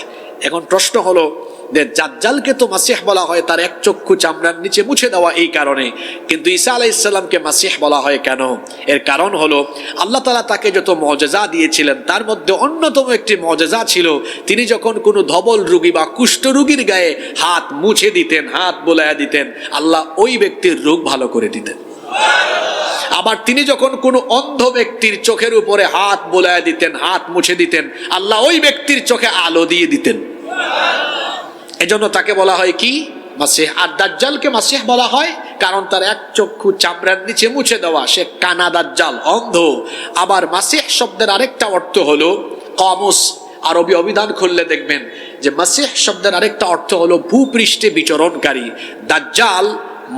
এখন প্রশ্ন হলো যে দাজ্জালকে তো মাসিহ বলা হয় তার এক চক্ষু চামড়ার নিচে মুছে দেওয়া এই কারণে, কিন্তু ঈসা আলাইহিস সালামকে মাসিহ বলা হয় কেন? এর কারণ হলো আল্লাহ তাআলা তাকে যত মুজিজা দিয়েছিলেন তার মধ্যে অন্যতম একটি মুজিজা ছিল, তিনি যখন কোনো ধবল রোগী বা কুষ্ঠ রোগীর গায়ে হাত মুছে দিতেন, হাত বোলায়া দিতেন, আল্লাহ ওই ব্যক্তির রোগ ভালো করে দিতেন। আবার তিনি যখন কোনো অন্ধ ব্যক্তির চোখের উপরে হাত বোলায়া দিতেন, হাত মুছে দিতেন, আল্লাহ ওই ব্যক্তির চোখে আলো দিয়ে দিতেন। এজন্য তাকে বলা হয় কি? মাসিহ। আর দাজ্জালকে মাসিহ বলা হয় কারণ তার এক চক্ষু চামড়ার নিচে মুছে দেওয়া, সে কানা দাজ্জাল, অন্ধ। আবার মাসিহ শব্দের আরেকটা অর্থ হলো, কামুস আরবি অভিধান খুললে দেখবেন যে মাসিহ শব্দের আরেকটা অর্থ হলো ভূপৃষ্ঠে বিচরণকারী। দাজ্জাল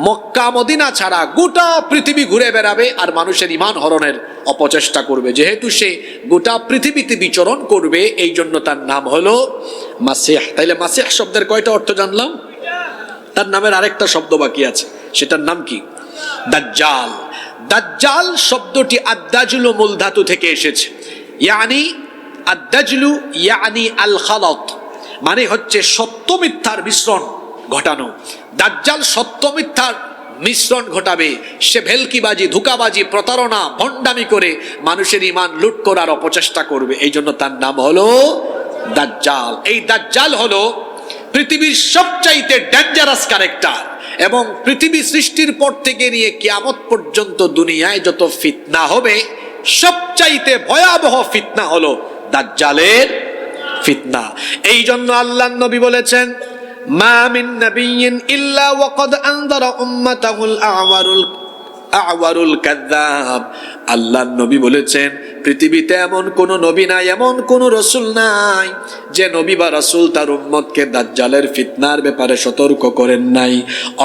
মক্কা মদিনা ছাড়া গোটা পৃথিবী ঘুরে বেড়াবে আর মানুষের ঈমান হরণের অপচেষ্টা করবে। যেহেতু সে গোটা পৃথিবীতে বিচরণ করবে, এই জন্য তার নাম হলো মাসিহ। তাইলে মাসিহ শব্দের কয়টা অর্থ জানলাম? তার নামের আরেকটা শব্দ বাকি আছে, সেটার নাম কি? দাজ্জাল। দাজ্জাল শব্দটি আদ-দাজলু মূল ধাতু থেকে এসেছে। ইয়ানি আদ-দাজলু ইয়ানি আল খালাত, মানে হচ্ছে সত্য মিথ্যার মিশ্রণ ঘটানো। দাজ্জাল সত্য মিথ্যার মিশ্রণ ঘটাবে, সে ভেলকিবাজি, ধোঁকাবাজি, প্রতারণা, ভণ্ডামি করে মানুষের ঈমান লুট করার অপচেষ্টা করবে, এই জন্য তার নাম হলো দাজ্জাল। এই দাজ্জাল হলো পৃথিবীর সবচাইতে ডেঞ্জারাস ক্যারেক্টার, এবং পৃথিবী সৃষ্টির পর থেকে নিয়ে কিয়ামত পর্যন্ত দুনিয়ায় যত ফিতনা হবে সবচাইতে ভয়াবহ ফিতনা হলো দাজ্জালের ফিতনা। এই জন্য আল্লাহর নবী বলেছেন, মা মিন নাবিয়্যিন ইল্লা ওয়াকাদ আনযারা উম্মাতাহুল আ'ওয়ারুল কাযযাব। আল্লাহর নবী বলেছেন, পৃথিবীতে এমন কোন নবী নাই, এমন কোন রাসূল নাই যে নবী বা রাসূল তার উম্মতকে দাজ্জালের ফিতনার ব্যাপারে সতর্ক করেন নাই।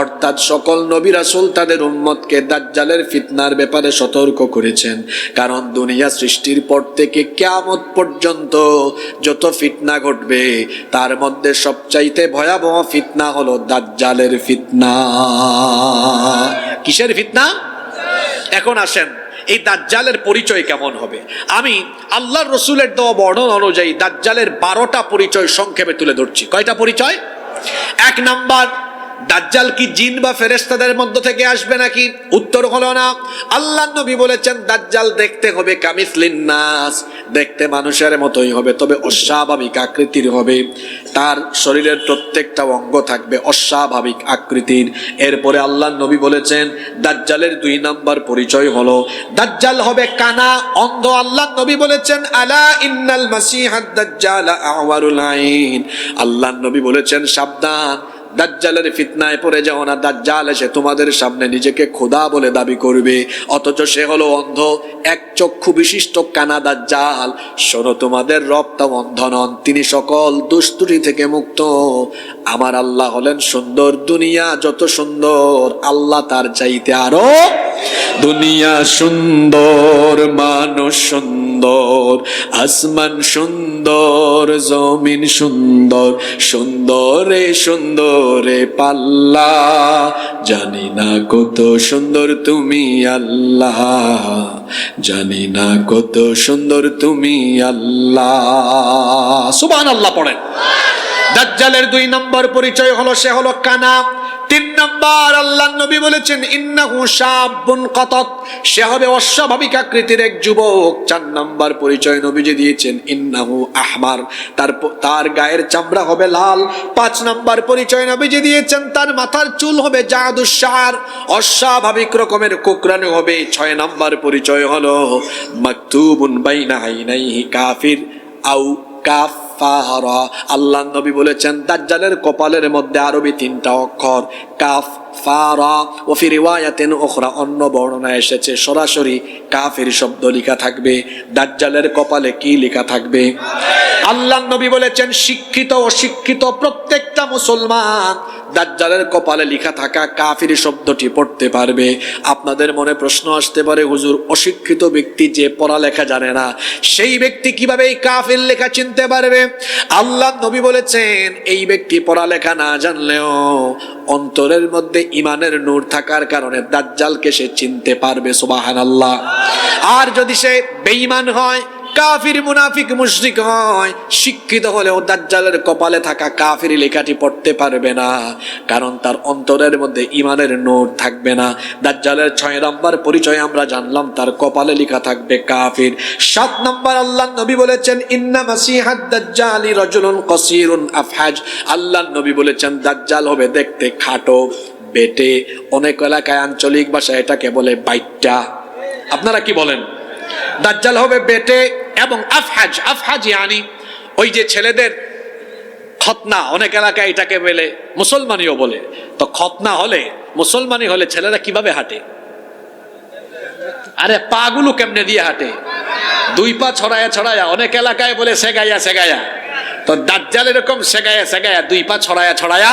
অর্থাৎ সকল নবী রাসূল তাদের উম্মতকে দাজ্জালের ফিতনার ব্যাপারে সতর্ক করেছেন। কারণ দুনিয়া সৃষ্টির পর থেকে কিয়ামত পর্যন্ত যত ফিতনা ঘটবে তার মধ্যে সবচাইতে ভয়াবহ ফিতনা হলো দাজ্জালের ফিতনা। কিসের ফিতনা? এখন আসেন, এই দাজ্জালের পরিচয় কেমন হবে? আমি আল্লাহর রাসূলের দেওয়া বর্ণনা অনুযায়ী দাজ্জালের 12টা পরিচয় সংক্ষেপে তুলে ধরছি। কয়টা পরিচয়? 1 নাম্বার, দাজ্জাল কি জিন বা ফেরেশতাদের মধ্য থেকে আসবে নাকি? উত্তর হলো না। আল্লাহর নবী বলেছেন দাজ্জাল দেখতে হবে কামিসলিন নাস, দেখতে মানুষের মতোই হবে, তবে অস্বাভাবিক আকৃতির হবে। তার শরীরের প্রত্যেকটা অঙ্গ থাকবে অস্বাভাবিক আকৃতির। এরপরে আল্লাহর নবী বলেছেন দাজ্জালের 2 নাম্বার পরিচয় হলো দাজ্জাল হবে কানা, অন্ধ। আল্লাহর নবী বলেছেন আলা ইন্নাল মাসিহাদ দাজ্জাল আ'ওয়ারুল আইন। আল্লাহর নবী বলেছেন সাবধান, দাজ্জালের ফিতনায় পড়ে যাও না। দাজ্জাল এসে তোমাদের সামনে নিজেকে খোদা বলে দাবি করবে, অথচ সে হলো অন্ধ, এক চক্ষু বিশিষ্ট কানা দাজ্জাল। শোনো, তোমাদের রব তা অন্ধ নন, তিনি সকল দুষ্টুটি থেকে মুক্ত। আমার আল্লাহ হলেন সুন্দর। দুনিয়া যত সুন্দর, আল্লাহ তার চাইতে আরো দুনিয়া সুন্দর, মানুষ সুন্দর, আসমান সুন্দর, জমিন সুন্দর, সুন্দরে সুন্দরে পাল্লা, জানি না কত সুন্দর তুমি আল্লাহ, জানি না কত সুন্দর তুমি আল্লাহ। সুবহানাল্লাহ পড়েন। দাজ্জালের 2 নম্বর পরিচয় হলো সে হলো কানা। 3 নম্বর, আল্লাহর নবী বলেছেন ইন্নাহু শাবুন কাতাত, সে হবে অস্বাভাবিক আকৃতির এক যুবক। 4 নম্বর পরিচয় নবীজি দিয়েছেন ইন্নাহু আহমার, তার গায়ের চামড়া হবে লাল। 5 নম্বর পরিচয় নবীজি দিয়েছেন তার মাথার চুল হবে জাদুস শার, অস্বাভাবিক রকমের কোকড়ানো হবে। 6 নম্বর পরিচয় হলো মাকতুবুন বাইনা আইনাইহি কাফির আও কাফ কাফফারা। আল্লাহ নবী বলেছেন দাজ্জালের কপালের মধ্যে আরবি 3টা অক্ষর কাফ ফারা, ও ফি রিওয়ায়াতিন উখরা অন্য বর্ণনায় এসেছে সরাসরি কাফির শব্দ লেখা থাকবে। দাজ্জালের কপালে কি লেখা থাকবে? আল্লাহ নবী বলেছেন শিক্ষিত অশিক্ষিত প্রত্যেকটা মুসলমান দাজ্জালের কপালে লেখা থাকা কাফির শব্দটি পড়তে পারবে। আপনাদের মনে প্রশ্ন আসতে পারে, হুজুর অশিক্ষিত ব্যক্তি যে পড়ালেখা জানে না সেই ব্যক্তি কিভাবে এই কাফির লেখা চিনতে পারবে? আল্লাহ নবী বলেছেন এই ব্যক্তি পড়ালেখা না জানলেও অন্তরের মধ্যে ইমানের নূর থাকার কারণে দাজ্জালকে সে চিনতে পারবে। সুবহানাল্লাহ। আর যদি সে বেঈমান হয়, কাফির মুনাফিক মুশরিক হয়, শিক্ষিত হলেও দাজ্জালের কপালে থাকা কাফির লেখাটি পড়তে পারবে না, কারণ তার অন্তরের মধ্যে ইমানের নূর থাকবে না। দাজ্জালের 6 নম্বর পরিচয় আমরা জানলাম, তার কপালে লেখা থাকবে কাফির। 7 নম্বর আল্লাহ নবী বলেছেন ইন্না মাসিহাদ দাজ্জালি রাজুলুন কাসীরুন আফহাজ। আল্লাহ নবী বলেছেন দাজ্জাল হবে দেখতে খাটো বেটে, অনেক এলাকায় আঞ্চলিক ভাষায় এটাকে বলে বাইট্টা। আপনারা কি বলেন? দাজ্জাল হবে বেটে এবং আফহাজ। আফহাজ yani ওই যে ছেলেদের খতনা, অনেক এলাকায় এটাকে বলে, মুসলমানিও বলে। তো খতনা হলে মুসলমানি হলে ছেলেরা কিভাবে হাঁটে? আরে পাগুলো কেমনে দিয়ে হাঁটে? 2 পা ছড়ায়া ছড়ায়া, অনেক এলাকায় বলে সেগাইয়া সেগাইয়া। তো দাজ্জাল এরকম সেগাইয়া সেগাইয়া 2 পা ছড়ায়া ছড়ায়া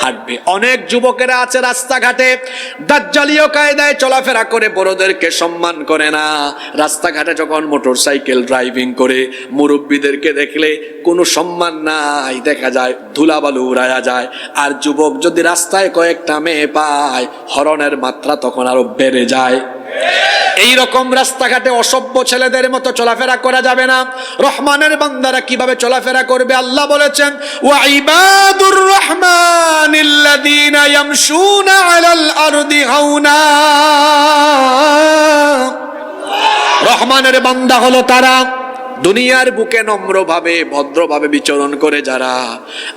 হাঁটবে। অনেক যুবকেরা আছে রাস্তাঘাটে দাজ্জালীয় কায়দায় চলাফেরা করে, বড়দেরকে সম্মান করে না। রাস্তাঘাটে যখন মোটরসাইকেল ড্রাইভিং করে মুরব্বীদেরকে দেখলে কোনো সম্মান নাই, দেখা যায় ধুলাবালু উড়ায়া যায়। আর যুবক যদি রাস্তায় কয়েকটা মেয়ে পায়, হরণের মাত্রা তখন আরো বেড়ে যায়। এই রকম রাস্তাঘাটে অসভ্য ছেলেদের মতো চলাফেরা করা যাবে না। রহমানের বান্দারা কিভাবে চলাফেরা করবে? আল্লাহ বলেছেন ওয়া ইবাদুর রহমানিল্লাযীনা ইয়ামশুনা আলাল আরদি হাওনা। রহমানের বান্দা হলো তারা দুনিয়ার বুকে নম্রভাবে ভদ্রভাবে বিচরণ করে যারা।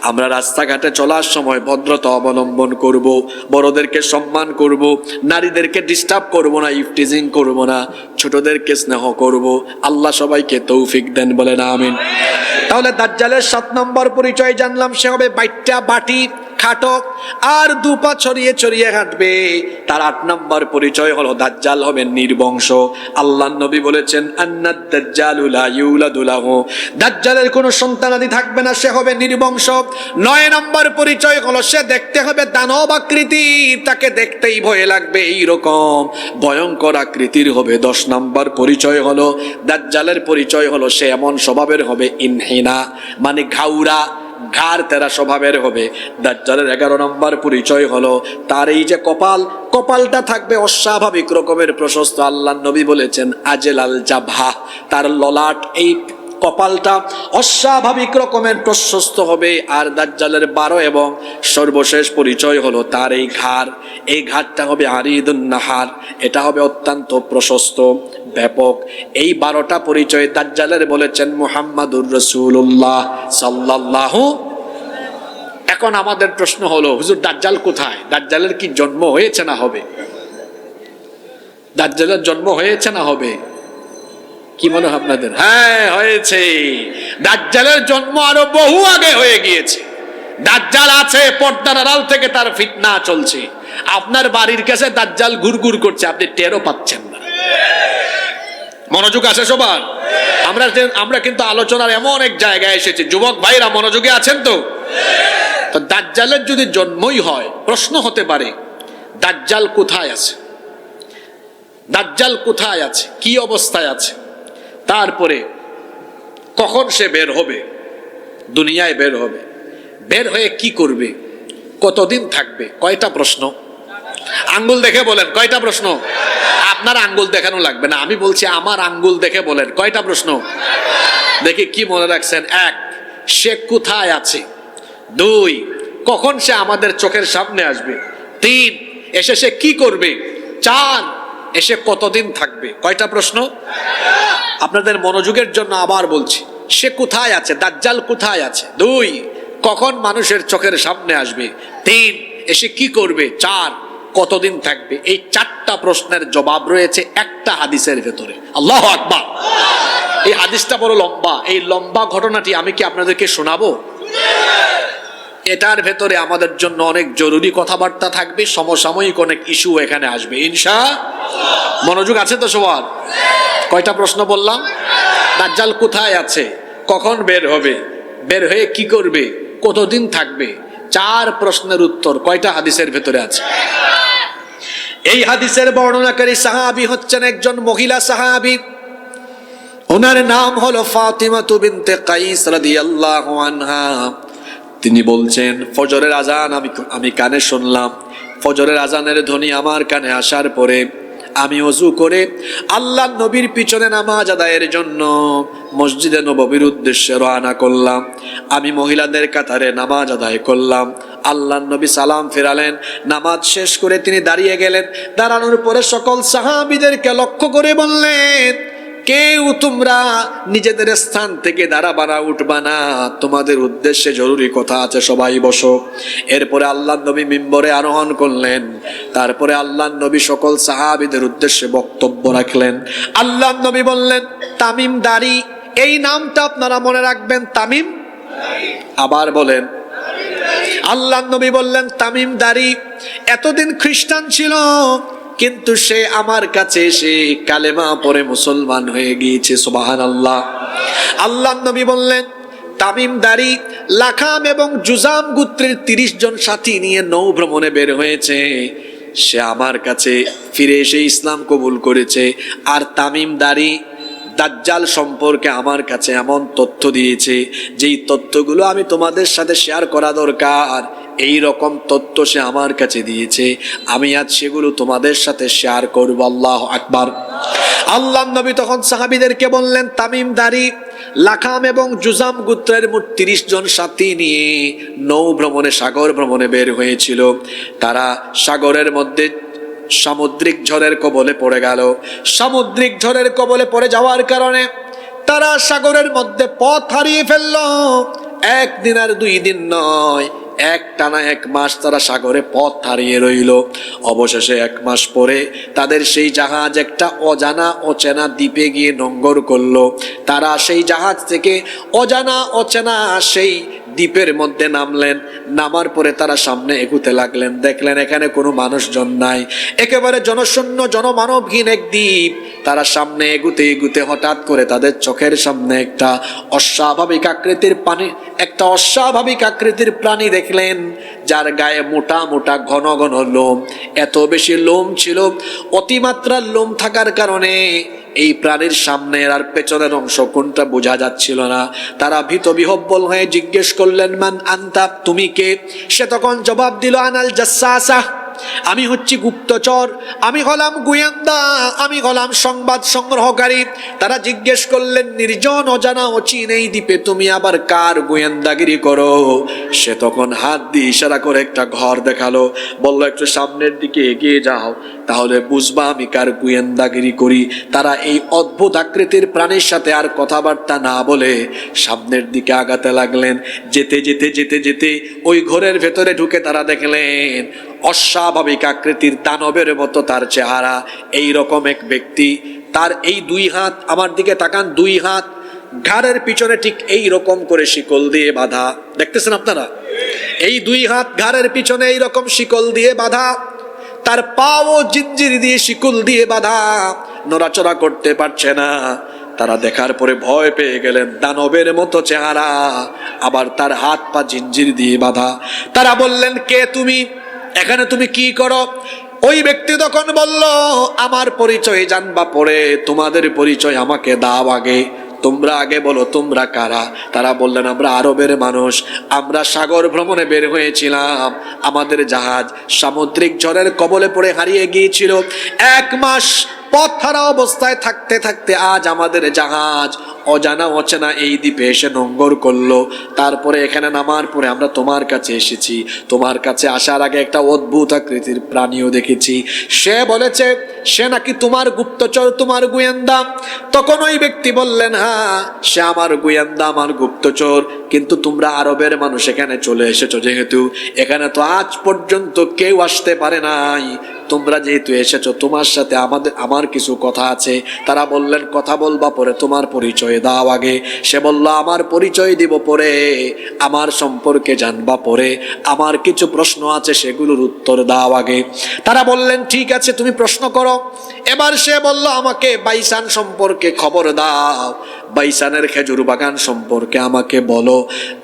আমরা রাস্তাঘাটে চলার সময় ভদ্রতা অবলম্বন করব, বড়দেরকে সম্মান করব, নারীদেরকে ডিস্টার্ব করব না, ইফটিজিং করব না, ছোটদেরকে স্নেহ করব। আল্লাহ সবাইকে তৌফিক দেন, বলেন আমিন। তাহলে দাজ্জালের 7 নম্বর পরিচয় জানলাম, সে হবে বাইট্টা বাটি খাটো আর 2 পা ছড়িয়ে ছড়িয়ে হাঁটবে। তার 8 নম্বর পরিচয় হলো দাজ্জাল হবে নির্বংশ। আল্লাহ নবী বলেছেন আন্নাদ দাজ্জালু লা ইউলাদু লাহু, দাজ্জালের কোনো সন্তানাদি থাকবে না, সে হবে নির্বংশ। 9 নম্বর পরিচয় হলো সে দেখতে হবে দানব আকৃতি, তাকে দেখতেই ভয় লাগবে, এইরকম ভয়ঙ্কর আকৃতির হবে। 10 নম্বর পরিচয় হলো দাজ্জালের পরিচয় হলো সে এমন স্বভাবের হবে ইনহিনা, মানে ঘাউরা ঘাড় তেরা স্বভাবের হবে। দাজ্জালের 11 নম্বর পরিচয় হলো তার এই যে কপালটা থাকবে অস্বাভাবিক রকমের প্রশস্ত। আল্লাহ নবী বলেছেন আজলাল জাবহা, তার ললাট এই কপালটা অস্বাভাবিক রকমের প্রশস্ত হবে। আর দাজ্জালের 12 এবং সর্বশেষ পরিচয় হলো তার এই ঘাড়টা হবে আরিদুন নাহার, এটা হবে অত্যন্ত প্রশস্ত ব্যাপক। এই 12টা পরিচয় দাজ্জালের বলেছেন মুহাম্মাদুর রাসূলুল্লাহ সাল্লাল্লাহু। এখন আমাদের প্রশ্ন হলো হুজুর দাজ্জাল কোথায়? দাজ্জালের কি জন্ম হয়েছে না হবে? দাজ্জালের জন্ম হয়েছে না হবে? কি মনে হয় আপনাদের? হ্যাঁ হয়েছে। দাজ্জালের জন্ম আরো বহু আগে হয়ে গিয়েছে। দাজ্জাল আছে, পর্দার আড়াল থেকে তার ফিতনা চলছে। আপনার বাড়ির কাছে দাজ্জাল ঘুরঘুর করছে, আপনি টেরও পাচ্ছেন না। মনোযোগ আছে সবার? আমরা কিন্তু আলোচনার এমন এক জায়গায় এসেছি, যুবক ভাইরা মনোযোগে আছেন তো? দাজ্জালের যদি জন্মই হয়, প্রশ্ন হতে পারে দাজ্জাল কোথায় আছে? দাজ্জাল কোথায় আছে, কি অবস্থায় আছে, তারপরে কখন সে বের হবে, দুনিয়ায় বের হবে, বের হয়ে কি করবে, কতদিন থাকবে? কয়টা প্রশ্ন? আঙ্গুল দেখে বলেন কয়টা প্রশ্ন? আপনার আঙ্গুল দেখানো লাগবে না, আমি বলছি আমার আঙ্গুল দেখে বলেন কয়টা প্রশ্ন। দেখি কি মনে রাখছেন। 1, সে কোথায় আছে? 2, কখন সে আমাদের চোখের সামনে আসবে? 3, এসে সে কি করবে? 4, এসে কতদিন থাকবে? কয়টা প্রশ্ন? আপনাদের মনোযোগের জন্য আবার বলছি, সে কোথায় আছে, দাজ্জাল কোথায় আছে? 2, কখন মানুষের চোখের সামনে আসবে? 3, এসে কি করবে? 4, কতদিন থাকবে? এই 4টা প্রশ্নের জবাব রয়েছে একটা হাদিসের ভেতরে। আল্লাহু আকবার। এই হাদিসটা বড় লম্বা, এই লম্বা ঘটনাটি আমি কি আপনাদেরকে শোনাবো? এটার ভেতরে আমাদের জন্য অনেক জরুরি কথাবার্তা থাকবে, সমসাময়িক অনেক ইস্যু এখানে আসবে ইনশাআল্লাহ। মনোযোগ আছে তো সবার? কয়টা প্রশ্ন বললাম? দাজ্জাল কোথায় আছে, কখন বের হবে, বের হয়ে কি করবে, কতদিন থাকবে, 4 প্রশ্নের উত্তর কয়টা হাদিসের ভেতরে আছে। এই হাদিসের বর্ণনাকারী সাহাবী হচ্ছেন একজন মহিলা সাহাবী, ওনার নাম হলো ফাতিমা বিনতে কাইস রাদিয়াল্লাহু আনহা। তিনি বলছেন, ফজরের আজান আমি কানে শুনলাম। ফজরের আজানের ধ্বনি আমার কানে আসার পরে আমি ওযু করে আল্লাহর নবীর পিছনে নামাজ আদায়ের জন্য মসজিদে নববীর উদ্দেশ্যে রওনা করলাম। আমি মহিলাদের কাতারে নামাজ আদায় করলাম। আল্লাহর নবী সালাম ফেরালেন, নামাজ শেষ করে তিনি দাঁড়িয়ে গেলেন। দাঁড়ানোর পরে সকল সাহাবীদেরকে লক্ষ্য করে বললেন, কেউ তোমরা নিজেদের স্থান থেকে দাঁড়াবা না, উঠবা না, তোমাদের উদ্দেশ্যে জরুরি কথা আছে, সবাই বসো। এরপরে আল্লাহর নবী মিম্বরে আরোহণ করলেন। তারপরে আল্লাহর নবী সকল সাহাবীদের উদ্দেশ্যে বক্তব্য রাখলেন। আল্লাহর নবী বললেন, তামিম দাড়ি, এই নামটা আপনারা মনে রাখবেন, তামিম। আবার বলেন, আল্লাহর নবী বললেন তামিম দাড়ি এতদিন খ্রিস্টান ছিল, কিন্তু সে আমার কাছে এসে কালেমা পড়ে মুসলমান হয়ে গিয়েছে, সুবহানাল্লাহ। আল্লাহর নবী বললেন, তামিম দাড়ি লাখাম এবং জুজাম গোত্রের 30 জন সাথী নিয়ে নৌ ভ্রমণে বের হয়েছে। সে আমার কাছে ফিরে এসে ইসলাম কবুল করেছে। আর তামিম দাড়ি দাজ্জাল সম্পর্কে আমার কাছে এমন তথ্য দিয়েছে, যেই তথ্যগুলো আমি তোমাদের সাথে শেয়ার করা দরকার, এই রকম তথ্য সে আমার কাছে দিয়েছে। আমি আজ সেগুলো তোমাদের সাথে শেয়ার করব। আল্লাহু আকবার। আল্লাহর নবী তখন সাহাবীদেরকে বললেন, তামিম দাড়ি লাখাম এবং জুজাম গোত্রের মোট 30 জন সাথী নিয়ে নৌ ভ্রমণে, সাগর ভ্রমণে বের হয়েছিল। তারা সাগরের মধ্যে সামুদ্রিক ঝড়ের কবলে পড়ে গেল। সামুদ্রিক ঝড়ের কবলে পড়ে যাওয়ার কারণে তারা সাগরের মধ্যে পথ হারিয়ে ফেলল। 1 দিন আর 2 দিন নয়, টানা 1 মাস তারা সাগরে পথ হারিয়ে রইল। অবশেষে 1 মাস পরে তাদের সেই জাহাজ একটা অজানা অচেনা দ্বীপে গিয়ে নোঙ্গর করলো। তারা সেই জাহাজ থেকে অজানা অচেনা সেই দ্বীপের মধ্যে নামলেন। নামার পরে তারা সামনে এগুতে লাগলেন। দেখলেন এখানে কোনো মানুষজন নাই, একেবারে জনশূন্য জনমানবহীন এক দ্বীপ। তারা সামনে এগুতে এগুতে হঠাৎ করে তাদের চোখের সামনে একটা অস্বাভাবিক আকৃতির প্রাণী দেখলেন, যার গায়ে মোটা মোটা ঘন ঘন লোম। এত বেশি লোম ছিল, অতিমাত্রার লোম থাকার কারণে এই প্রাণীর সামনের আর পেছনের অংশ কোনটা বোঝা যাচ্ছিল না। তারা ভীত বিহব্বল হয়ে জিজ্ঞেস করলেন, মান আনতা, তুমি কে? সে তখন জবাব দিল, আনাল জাসসাসা, আমি হচ্ছি গুপ্তচর, আমি হলাম গোয়েন্দা, আমি হলাম সংবাদ সংগ্রহকারী। তারা জিজ্ঞেস করলেন, নির্জন অজানা অচিন এই দ্বীপে তুমি আবার কার গোয়েন্দাগিরি করো? সে তখন হাত দিয়ে ইশারা করে একটা ঘর দেখালো, বলল একটু সামনের দিকে এগিয়ে যাও, তাহলে বুঝবা আমি কার গোয়েন্দাগিরি করি। তারা এই অদ্ভুত আকৃতির প্রাণীর সাথে আর কথাবার্তা না বলে সামনের দিকে আগাতে লাগলেন। যেতে যেতে যেতে যেতে ওই ঘরের ভেতরে ঢুকে তারা দেখলেন অস্বাভাবিক আকৃতির দানবের মতো তার চেহারা। এই রকম এক ব্যক্তি, তার এই 2 হাত, আমার দিকে তাকান, 2 হাত ঘাড়ের পিছনে ঠিক এই রকম করে শিকল দিয়ে বাঁধা। দেখতেছেন আপনারা? এই 2 হাত ঘাড়ের পিছনে এই রকম শিকল দিয়ে বাঁধা, তার পাও জিঞ্জির দিয়ে শিকল দিয়ে বাঁধা, নড়াচড়া করতে পারছে না। তারা দেখার পরে ভয় পেয়ে গেলেন, দানবের মতো চেহারা, আবার তার হাত পা জিঞ্জির দিয়ে বাঁধা। তারা বললেন, কে তুমি? এখানে তুমি কি করো? ওই ব্যক্তি তখন বলল, আমার পরিচয় জানবা পরে, তোমাদের পরিচয় আমাকে দাও আগে, তোমরা আগে বলো তোমরা কারা? তারা বললেন, আমরা আরবের মানুষ, আমরা সাগর ভ্রমণে বের হয়েছিলাম, আমাদের জাহাজ সামুদ্রিক ঝড়ের কবলে পড়ে হারিয়ে গিয়েছিল। 1 মাস পথ হারা অবস্থায় থাকতে থাকতে আজ আমাদের জাহাজ অজানা অচেনা এই দ্বীপে এসে নোঙ্গর করলো। তারপরে এখানে নামার পরে আমরা তোমার কাছে এসেছি। তোমার কাছে আসার আগে একটা অদ্ভুত আকৃতির প্রাণীও দেখেছি। সে বলেছে সে নাকি তোমার গুপ্তচর, তোমার গোয়েন্দা। তখন ওই ব্যক্তি বললেন, হ্যাঁ সে আমার গোয়েন্দা, আমার গুপ্তচর, কিন্তু তোমরা আরবের মানুষ এখানে চলে এসেছো যেহেতু, এখানে তো আজ পর্যন্ত কেউ আসতে পারে নাই, তোমরা যেহেতু এসেছো তোমার সাথে আমার কিছু কথা আছে। তারা বললেন কথা বলবা পরে, তোমার পরিচয় দাও আগে। সে বলল আমার পরিচয় দিব পরে, আমার সম্পর্কে জানবা পরে, আমার কিছু প্রশ্ন আছে সেগুলোর উত্তর দাও আগে। তারা বললেন ঠিক আছে তুমি প্রশ্ন করো। এবার সে বলল আমাকে বাইসান সম্পর্কে খবর দাও, বাইসানের খেজুর বাগান সম্পর্কে আমাকে বলো।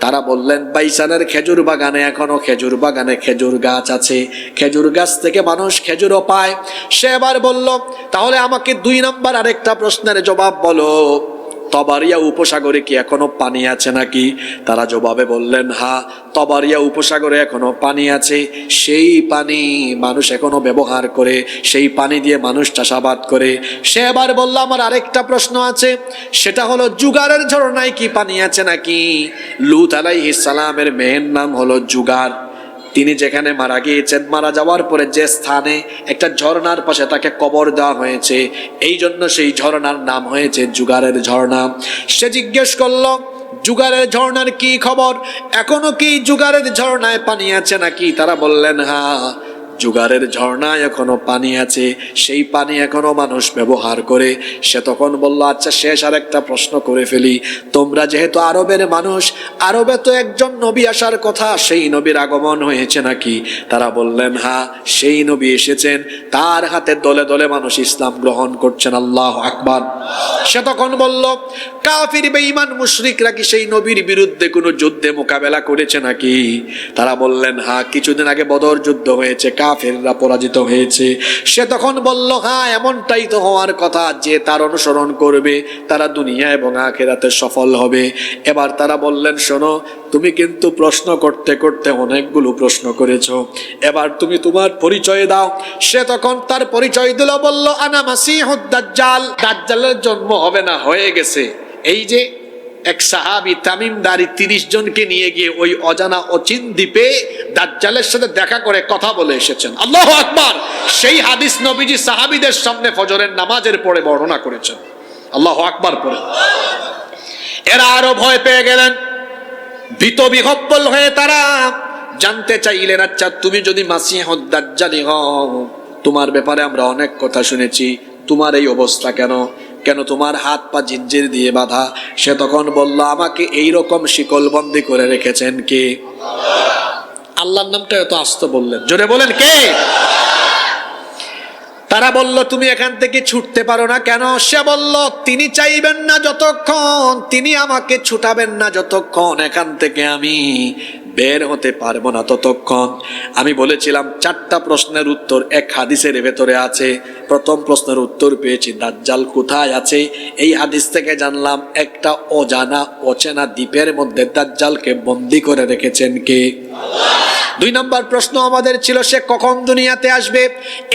তারা বললেন বাইসানের খেজুর বাগানে এখনো খেজুর বাগানে খেজুর গাছ আছে, খেজুর গাছ থেকে মানুষ খেজুরও পায়। সে এবার বলল তাহলে আমাকে 2 নম্বর আরেকটা প্রশ্নের জবাব বলো, তবারিয়া উপসাগরে কি এখনো পানি আছে নাকি? তারা জবাবে বললেন হ্যাঁ, তবারিয়া উপসাগরে এখনো পানি আছে, সেই পানি মানুষ এখনো ব্যবহার করে, সেই পানি দিয়ে মানুষ চাষাবাদ করে। সে এবার বলল আমার আরেকটা প্রশ্ন আছে, সেটা হলো জুগারের ঝরনায় কি পানি আছে নাকি? লূত আলাইহিস সালামের মেয়ের নাম হলো জুগার। তিনি যেখানে মারা গিয়েছেন, মারা যাওয়ার পরে যে স্থানে একটা ঝর্ণার পাশে তাকে কবর দেওয়া হয়েছে, এই জন্য সেই ঝর্ণার নাম হয়েছে জুগারের ঝর্ণা। সে জিজ্ঞেস করলো জুগারের ঝর্ণার কি খবর, এখনো কি জুগারের ঝর্ণায় পানি আছে নাকি? তারা বললেন হ্যাঁ, জুগারের ঝর্ণায় এখনো পানি আছে, সেই পানি এখনো মানুষ ব্যবহার করে। সে তখন বলল আচ্ছা শেষ আর একটা প্রশ্ন করে ফেলি, তোমরা যেহেতু আরবের মানুষ, আরবে তো একজন নবী আসার কথা, সেই নবীর আগমন হয়েছে নাকি? তারা বললেন হ্যাঁ, সেই নবী এসেছেন, তার হাতে দলে দলে মানুষ ইসলাম গ্রহণ করছেন। আল্লাহু আকবার। সে তখন বলল কাফির বেঈমান মুশরিকরা কি সেই নবীর বিরুদ্ধে কোনো যুদ্ধে মোকাবেলা করেছে নাকি? তারা বললেন হ্যাঁ, কিছুদিন আগে বদর যুদ্ধ হয়েছে, কাফেররা পরাজিত হয়েছে। সে তখন বলল হ্যাঁ, এমনটাই তো হওয়ার কথা, যে তার অনুসরণ করবে তারা দুনিয়া এবং আখিরাতে সফল হবে। এবার তারা বললেন শোনো, তুমি কিন্তু প্রশ্ন করতে করতে অনেকগুলো প্রশ্ন করেছো, এবার তুমি তোমার পরিচয় দাও। সে তখন তার পরিচয় দিল, বলল আনা মাসিহুদ দাজ্জাল। দাজ্জালের জন্ম হবে না, হয়ে গেছে। এই যে এক সাহাবী তামিমদারি 30 জনকে নিয়ে গিয়ে ওই অজানা অচিন দ্বীপে দাজ্জালের সাথে দেখা করে কথা বলে এসেছেন। আল্লাহু আকবার। সেই হাদিস নবীজি সাহাবীদের সামনে ফজরের নামাজের পরে বর্ণনা করেছেন। আল্লাহু আকবার পড়ে এরা আরো ভয় পেয়ে গেলেন, ভীত বিহব্বল হয়ে তারা জানতে চাইলেন আচ্ছা তুমি যদি মাসিহুদ দাজ্জালি হও, তোমার ব্যাপারে আমরা অনেক কথা শুনেছি, তোমার এই অবস্থা কেন? কেন তোমার হাত পা জিঞ্জির দিয়ে বাঁধা? সে তখন বলল আমাকে এইরকম শিকলবন্দি করে রেখেছেন কে? আল্লাহর নামটা এত আস্ত বললেন, জোরে বলেন কে? তারা বলল তুমি এখান থেকে ছুটতে পারো না কেন? সে বলল তিনি চাইবেন না যতক্ষণ, তিনি আমাকে ছুটাবেন না যতক্ষণ, এখান থেকে আমি বের হতে পারবো না ততক্ষণ। আমি বলেছিলাম 4টা প্রশ্নের উত্তর এক হাদিসের ভেতরে আছে। প্রথম প্রশ্নের উত্তর পেয়েছি দাজ্জাল কোথায় আছে, এই হাদিস থেকে জানলাম একটা অজানা অচেনা দ্বীপের মধ্যে দাজ্জালকে বন্দী করে রেখেছেন কে? আল্লাহ। 2 নম্বর প্রশ্ন আমাদের ছিল সে কখন দুনিয়াতে আসবে,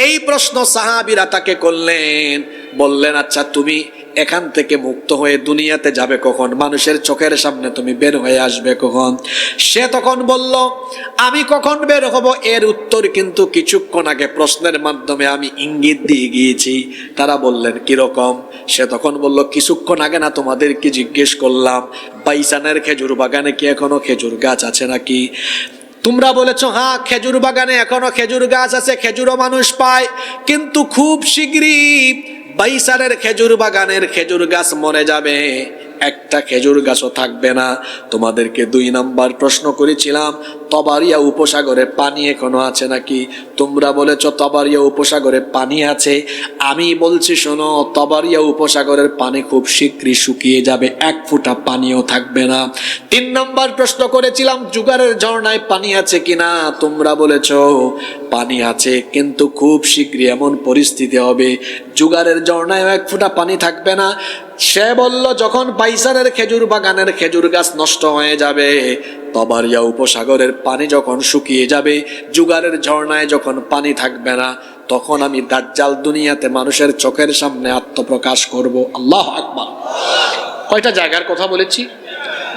এই প্রশ্ন সাহাবীরা তাকে করলেন। বললেন আচ্ছা তুমি এখান থেকে মুক্ত হয়ে দুনিয়াতে যাবে কখন, মানুষের চোখের সামনে তুমি বের হয়ে আসবে কখন? সে তখন বলল আমি কখন বের হব এর উত্তর কিন্তু কিছুক্ষণ আগে প্রশ্নের মাধ্যমে আমি ইঙ্গিত দিয়ে গিয়েছি। তারা বললেন কিরকম? সে তখন বলল কিছুক্ষণ আগে না তোমাদেরকে জিজ্ঞেস করলাম বাইসানের খেজুর বাগানে কি এখনো খেজুর গাছ আছে নাকি? তোমরা বলেছো হ্যাঁ, খেজুর বাগানে এখনো খেজুর গাছ আছে, খেজুরও মানুষ পায়, কিন্তু খুব শীঘ্রই বাইসারের খেজুর বাগানের খেজুর গাছ মরে যাবে, একটা খেজুর গাছও থাকবে না। তোমাদেরকে 2 নম্বর প্রশ্ন করেছিলাম তবারিয়া উপসাগরে পানি এখনো আছে নাকি? তোমরা বলেছ তবারিয়া উপসাগরে পানি আছে। আমি বলছি শোনো, তবারিয়া উপসাগরের পানি খুব শীঘ্রই শুকিয়ে যাবে, 1 ফোঁটা পানিও থাকবে না। 3 নম্বর প্রশ্ন করেছিলাম জুগারের ঝর্ণায় পানি আছে কিনা? তোমরা বলেছ পানি আছে, কিন্তু খুব শীঘ্রই এমন পরিস্থিতি হবে জুগারের ঝর্ণায় 1 ফোঁটা পানি থাকবে না। সে বলল যখন বাইসারের খেজুর বাগানের খেজুর গাছ নষ্ট হয়ে যাবে, তবারিয়া উপসাগরের পানি যখন শুকিয়ে যাবে, জুগারের ঝর্ণায় যখন পানি থাকবে না, তখন আমি দাজ্জাল দুনিয়াতে মানুষের চোখের সামনে আত্মপ্রকাশ করব। আল্লাহু আকবার। কয়টা জায়গার কথা বলেছি?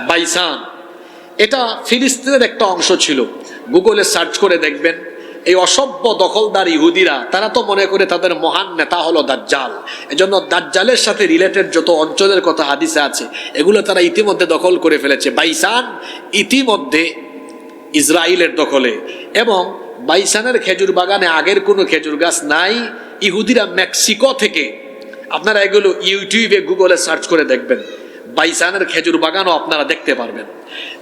বাইসান এটা ফিলিস্তিনের একটা অংশ ছিল। গুগলে সার্চ করে দেখবেন, এই অসভ্য দখলদার ইহুদিরা তারা তো মনে করে তাদের মহান নেতা হলো দাজ্জাল, এজন্য দাজ্জালের সাথে রিলেটেড যত অঞ্চলের কথা হাদিসে আছে এগুলো তারা ইতিমধ্যে দখল করে ফেলেছে। বাইসান ইতিমধ্যে ইসরায়েলের দখলে, এবং বাইসানের খেজুর বাগানে আগের কোনো খেজুর গাছ নাই। ইহুদিরা মেক্সিকো থেকে, আপনারা এগুলো ইউটিউবে গুগলে সার্চ করে দেখবেন, বাইসানের খেজুর বাগানও আপনারা দেখতে পারবেন।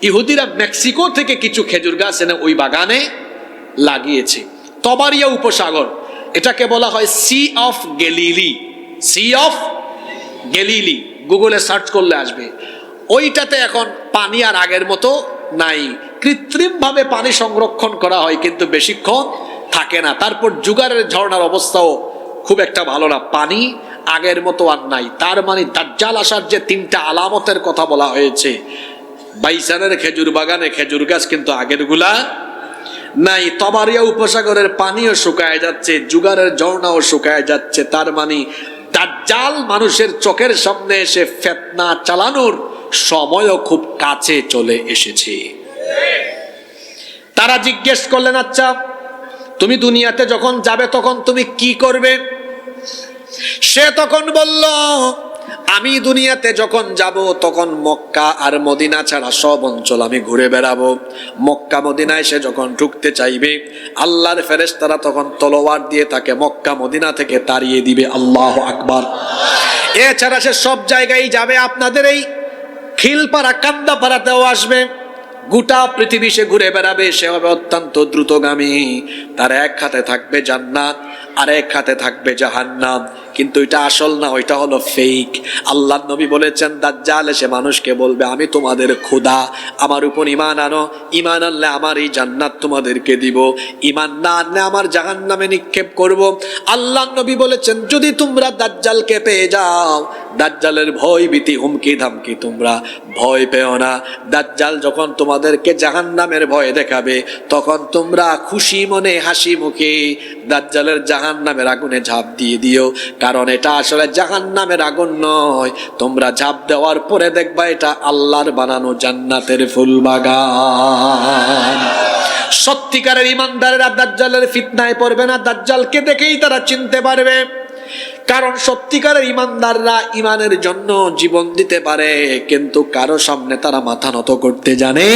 ইহুদিরা মেক্সিকো থেকে কিছু খেজুর গাছ এনে ওই বাগানে লাগিয়েছে। তবারিয়া উপসাগর, এটাকে বলা হয় sea of Galilee. Sea of Galilee গুগলে সার্চ করলে আসবে। ওইটাতে এখন পানি আর আগের মতো নাই, কৃত্রিমভাবে পানি সংরক্ষণ করা হয়, কিন্তু বেশিক্ষণ থাকে না। তারপর জুগারের ঝর্ণার অবস্থাও খুব একটা ভালো না, পানি আগের মতো আর নাই। তার মানে দাজ্জাল আসার যে 3টা আলামতের কথা বলা হয়েছে, বাইসানের খেজুর বাগানে খেজুর গাছ কিন্তু আগের গুলা নাই। তবারিয়া উপসাগরের পানিও শুকায় যাচ্ছে, জুগারের ঝর্ণাও শুকায় যাচ্ছে। তার মানে দাজ্জাল মানুষের চোখের সামনে এসে ফিতনা চালানোর সময়ও খুব কাছে চলে এসেছে। তারা জিজ্ঞেস করলেন, আচ্ছা তুমি দুনিয়াতে যখন যাবে তখন তুমি কি করবে? সে তখন বলল, আমি দুনিয়াতে যখন যাব তখন মক্কা আর মদিনা ছাড়া সব অঞ্চল আমি ঘুরে বেড়াবো। মক্কা মদিনায় সে যখন ঢুকতে চাইবে, আল্লাহর ফেরেশতারা তখন তলোয়ার দিয়ে তাকে মক্কা মদিনা থেকে তাড়িয়ে দিবে। আল্লাহু আকবার। এছাড়া সে সব জায়গায় যাবে, আপনাদের এই খিলপাড়া কান্দাপাড়াতেও আসবে, গোটা পৃথিবী সে ঘুরে বেড়াবে। সে হবে অত্যন্ত দ্রুতগামী। তার এক হাতে থাকবে জান্নাত আর এক হাতে থাকবে জাহান্নাম, কিন্তু এটা আসল না, ওইটা হলো ফেক। আল্লাহর নবী বলেছেন, দাজ্জাল এসে মানুষকে বলবে, আমি তোমাদের খোদা, আমার উপর ঈমান আনো, ঈমান আনলে আমার এই জান্নাত তোমাদেরকে দিব, ঈমান না আনলে আমার জাহান্নামে নিক্ষেপ করব। আল্লাহর নবী বলেছেন, যদি তোমরা দাজ্জালকে পেয়ে যাও, দাজ্জালের ভয় ভীতি হুমকি ধামকি তোমরা ভয় পেও না। দাজ্জাল যখন তোমাদেরকে জাহান্নামের ভয় দেখাবে, তখন তোমরা খুশি মনে হাসি মুখে দাজ্জালের জাহান্নামের আগুনে ঝাঁপ দিয়ে দিও, কারণ এটা আসলে জাহান্নামের আগুন নয়। তোমরা ঝাঁপ দেওয়ার পরে দেখবা এটা আল্লাহর বানানো জান্নাতের ফুল বাগান। সত্যিকারের ইমানদারেরা দাজ্জালের ফিতনায় পড়বে না, দাজ্জালকে দেখেই তারা চিনতে পারবে। কারণ সত্যিকারের ইমানদাররা ইমানের জন্য জীবন দিতে পারে, কিন্তু কারো সামনে তারা মাথা নত করতে জানে।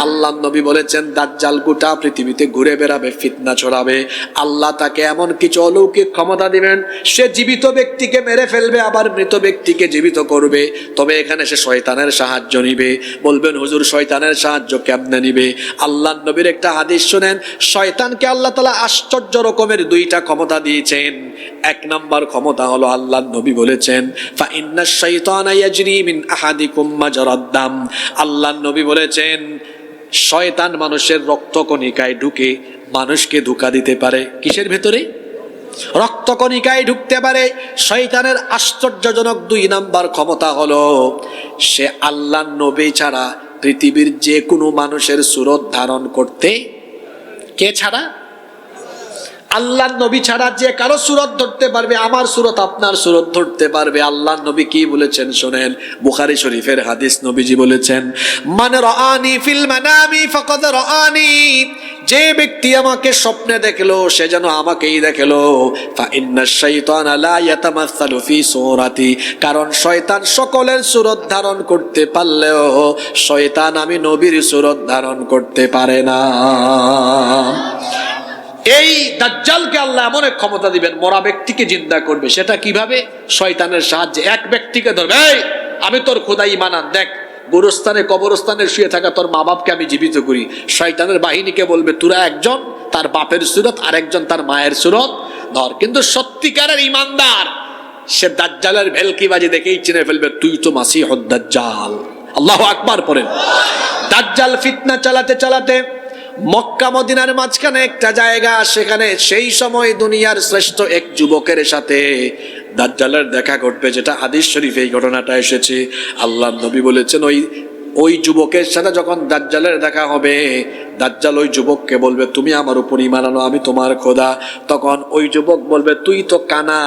আল্লাহর নবী বলেছেন, দাজ্জাল গোটা পৃথিবীতে ঘুরে বেড়াবে, ফিতনা ছড়াবে। আল্লাহ তাকে এমন কিছু অলৌকিক ক্ষমতা দিবেন, সে জীবিত ব্যক্তিকে মেরে ফেলবে, আবার মৃত ব্যক্তিকে জীবিত করবে। তবে এখানে সে শয়তানের সাহায্য নিবে। বলবেন, হুজুর শয়তানের সাহায্য কেমনে নিবে? আল্লাহর নবীর একটা হাদিস শুনেন। শয়তানকে আল্লাহ তাআলা আশ্চর্য রকমের 2টা ক্ষমতা দিয়েছেন। এক নাম্বার ক্ষমতা হলো, আল্লাহর নবী বলেছেন, ফা ইন্নাশ শাইতানা ইয়াজরি মিন আহাদিকুম মাজরাদ দাম। আল্লাহর নবী বলেছেন, শয়তান মানুষের রক্তকণিকায় ঢুকে মানুষকে ধোঁকা দিতে পারে। কিসের ভেতরে? রক্তকণিকায় ঢুকতে পারে। শয়তানের আশ্চর্যজনক 2 নাম্বার ক্ষমতা হলো, সে আল্লাহর নবী ছাড়া পৃথিবীর যে কোনো মানুষের সুরত ধারণ করতে, কে ছাড়া? আল্লাহর নবী ছাড়া যে কারো সুরত ধরতে পারবে। আমার সুরত আপনার সুরত ধরতে পারবে। আল্লাহর নবী কি বলেছেন শোনেন, বুখারী শরীফের হাদিস। নবীজি বলেছেন, মান রাআনি ফিল মানামি ফাকাদ রাআনি। যে ব্যক্তি আমাকে স্বপ্নে দেখলো, সে যেন আমাকেই দেখলো। ফা ইন্নাশ শাইতানা লা ইয়াতামাসসালু ফি সূরাতি। কারণ শয়তান সকলের সুরত ধারণ করতে পারলেও শয়তান আমি নবীর সুরত ধারণ করতে পারে না। এই দাজ্জালকে আল্লাহ এমন এক ক্ষমতা দিবেন, মরা ব্যক্তিকে জিন্দা করবে। সেটা কিভাবে? শয়তানের সাহায্যে। এক ব্যক্তিকে ধরবে, এই আমি তোর খোদা, ঈমান আন, দেখ গোরস্থানে কবরস্থানে শুয়ে থাকা তোর মা বাপকে আমি জীবিত করি। শয়তানের বাহিনীকে বলবে, তোরা একজন তার বাপের সুরত আর একজন তার মায়ের সুরত ধর। কিন্তু সত্যিকারের ঈমানদার সে দাজ্জালের ভেলকিবাজি দেখেই চিনে ফেলবে, তুই তো মাসিহুদ দাজ্জাল। আল্লাহু আকবার পড়েন। দাজ্জাল ফিতনা চালাতে চালাতে মক্কা মদিনার মাঝখানে একটা জায়গা, সেখানে সেই সময় দুনিয়ার শ্রেষ্ঠ এক যুবকের সাথে দাজ্জালের দেখা ঘটবে, যেটা হাদিস শরীফে এই ঘটনাটা এসেছে। আল্লাহর নবী বলেছেন, ওই যুবকের সাথে যখন দাজ্জালের দেখা হবে, দাজ্জাল ওই যুবককে বলবে, তুমি আমার উপর ঈমান আনো, আমি তোমার খোদা। তখন ওই যুবক বলবে, তুই তো কানা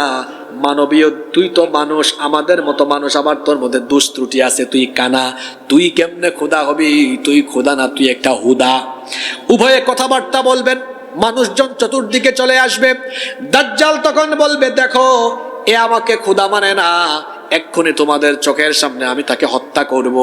মানবীয়, তুই তো মানুষ, আমাদের মতো মানুষ, আবার তোর মধ্যে দোষ ত্রুটি আছে, তুই কানা, তুই কেমনে খোদা হবি? তুই খোদা না, তুই একটা হুদা। উভয়ে কথাবার্তা বলবেন, মানুষজন চতুর্দিকে চলে আসবে। দাজ্জাল তখন বলবে, দেখো এ আমাকে খোদা মানে না, এক্ষুনি তোমাদের চোখের সামনে আমি তাকে হত্যা করব,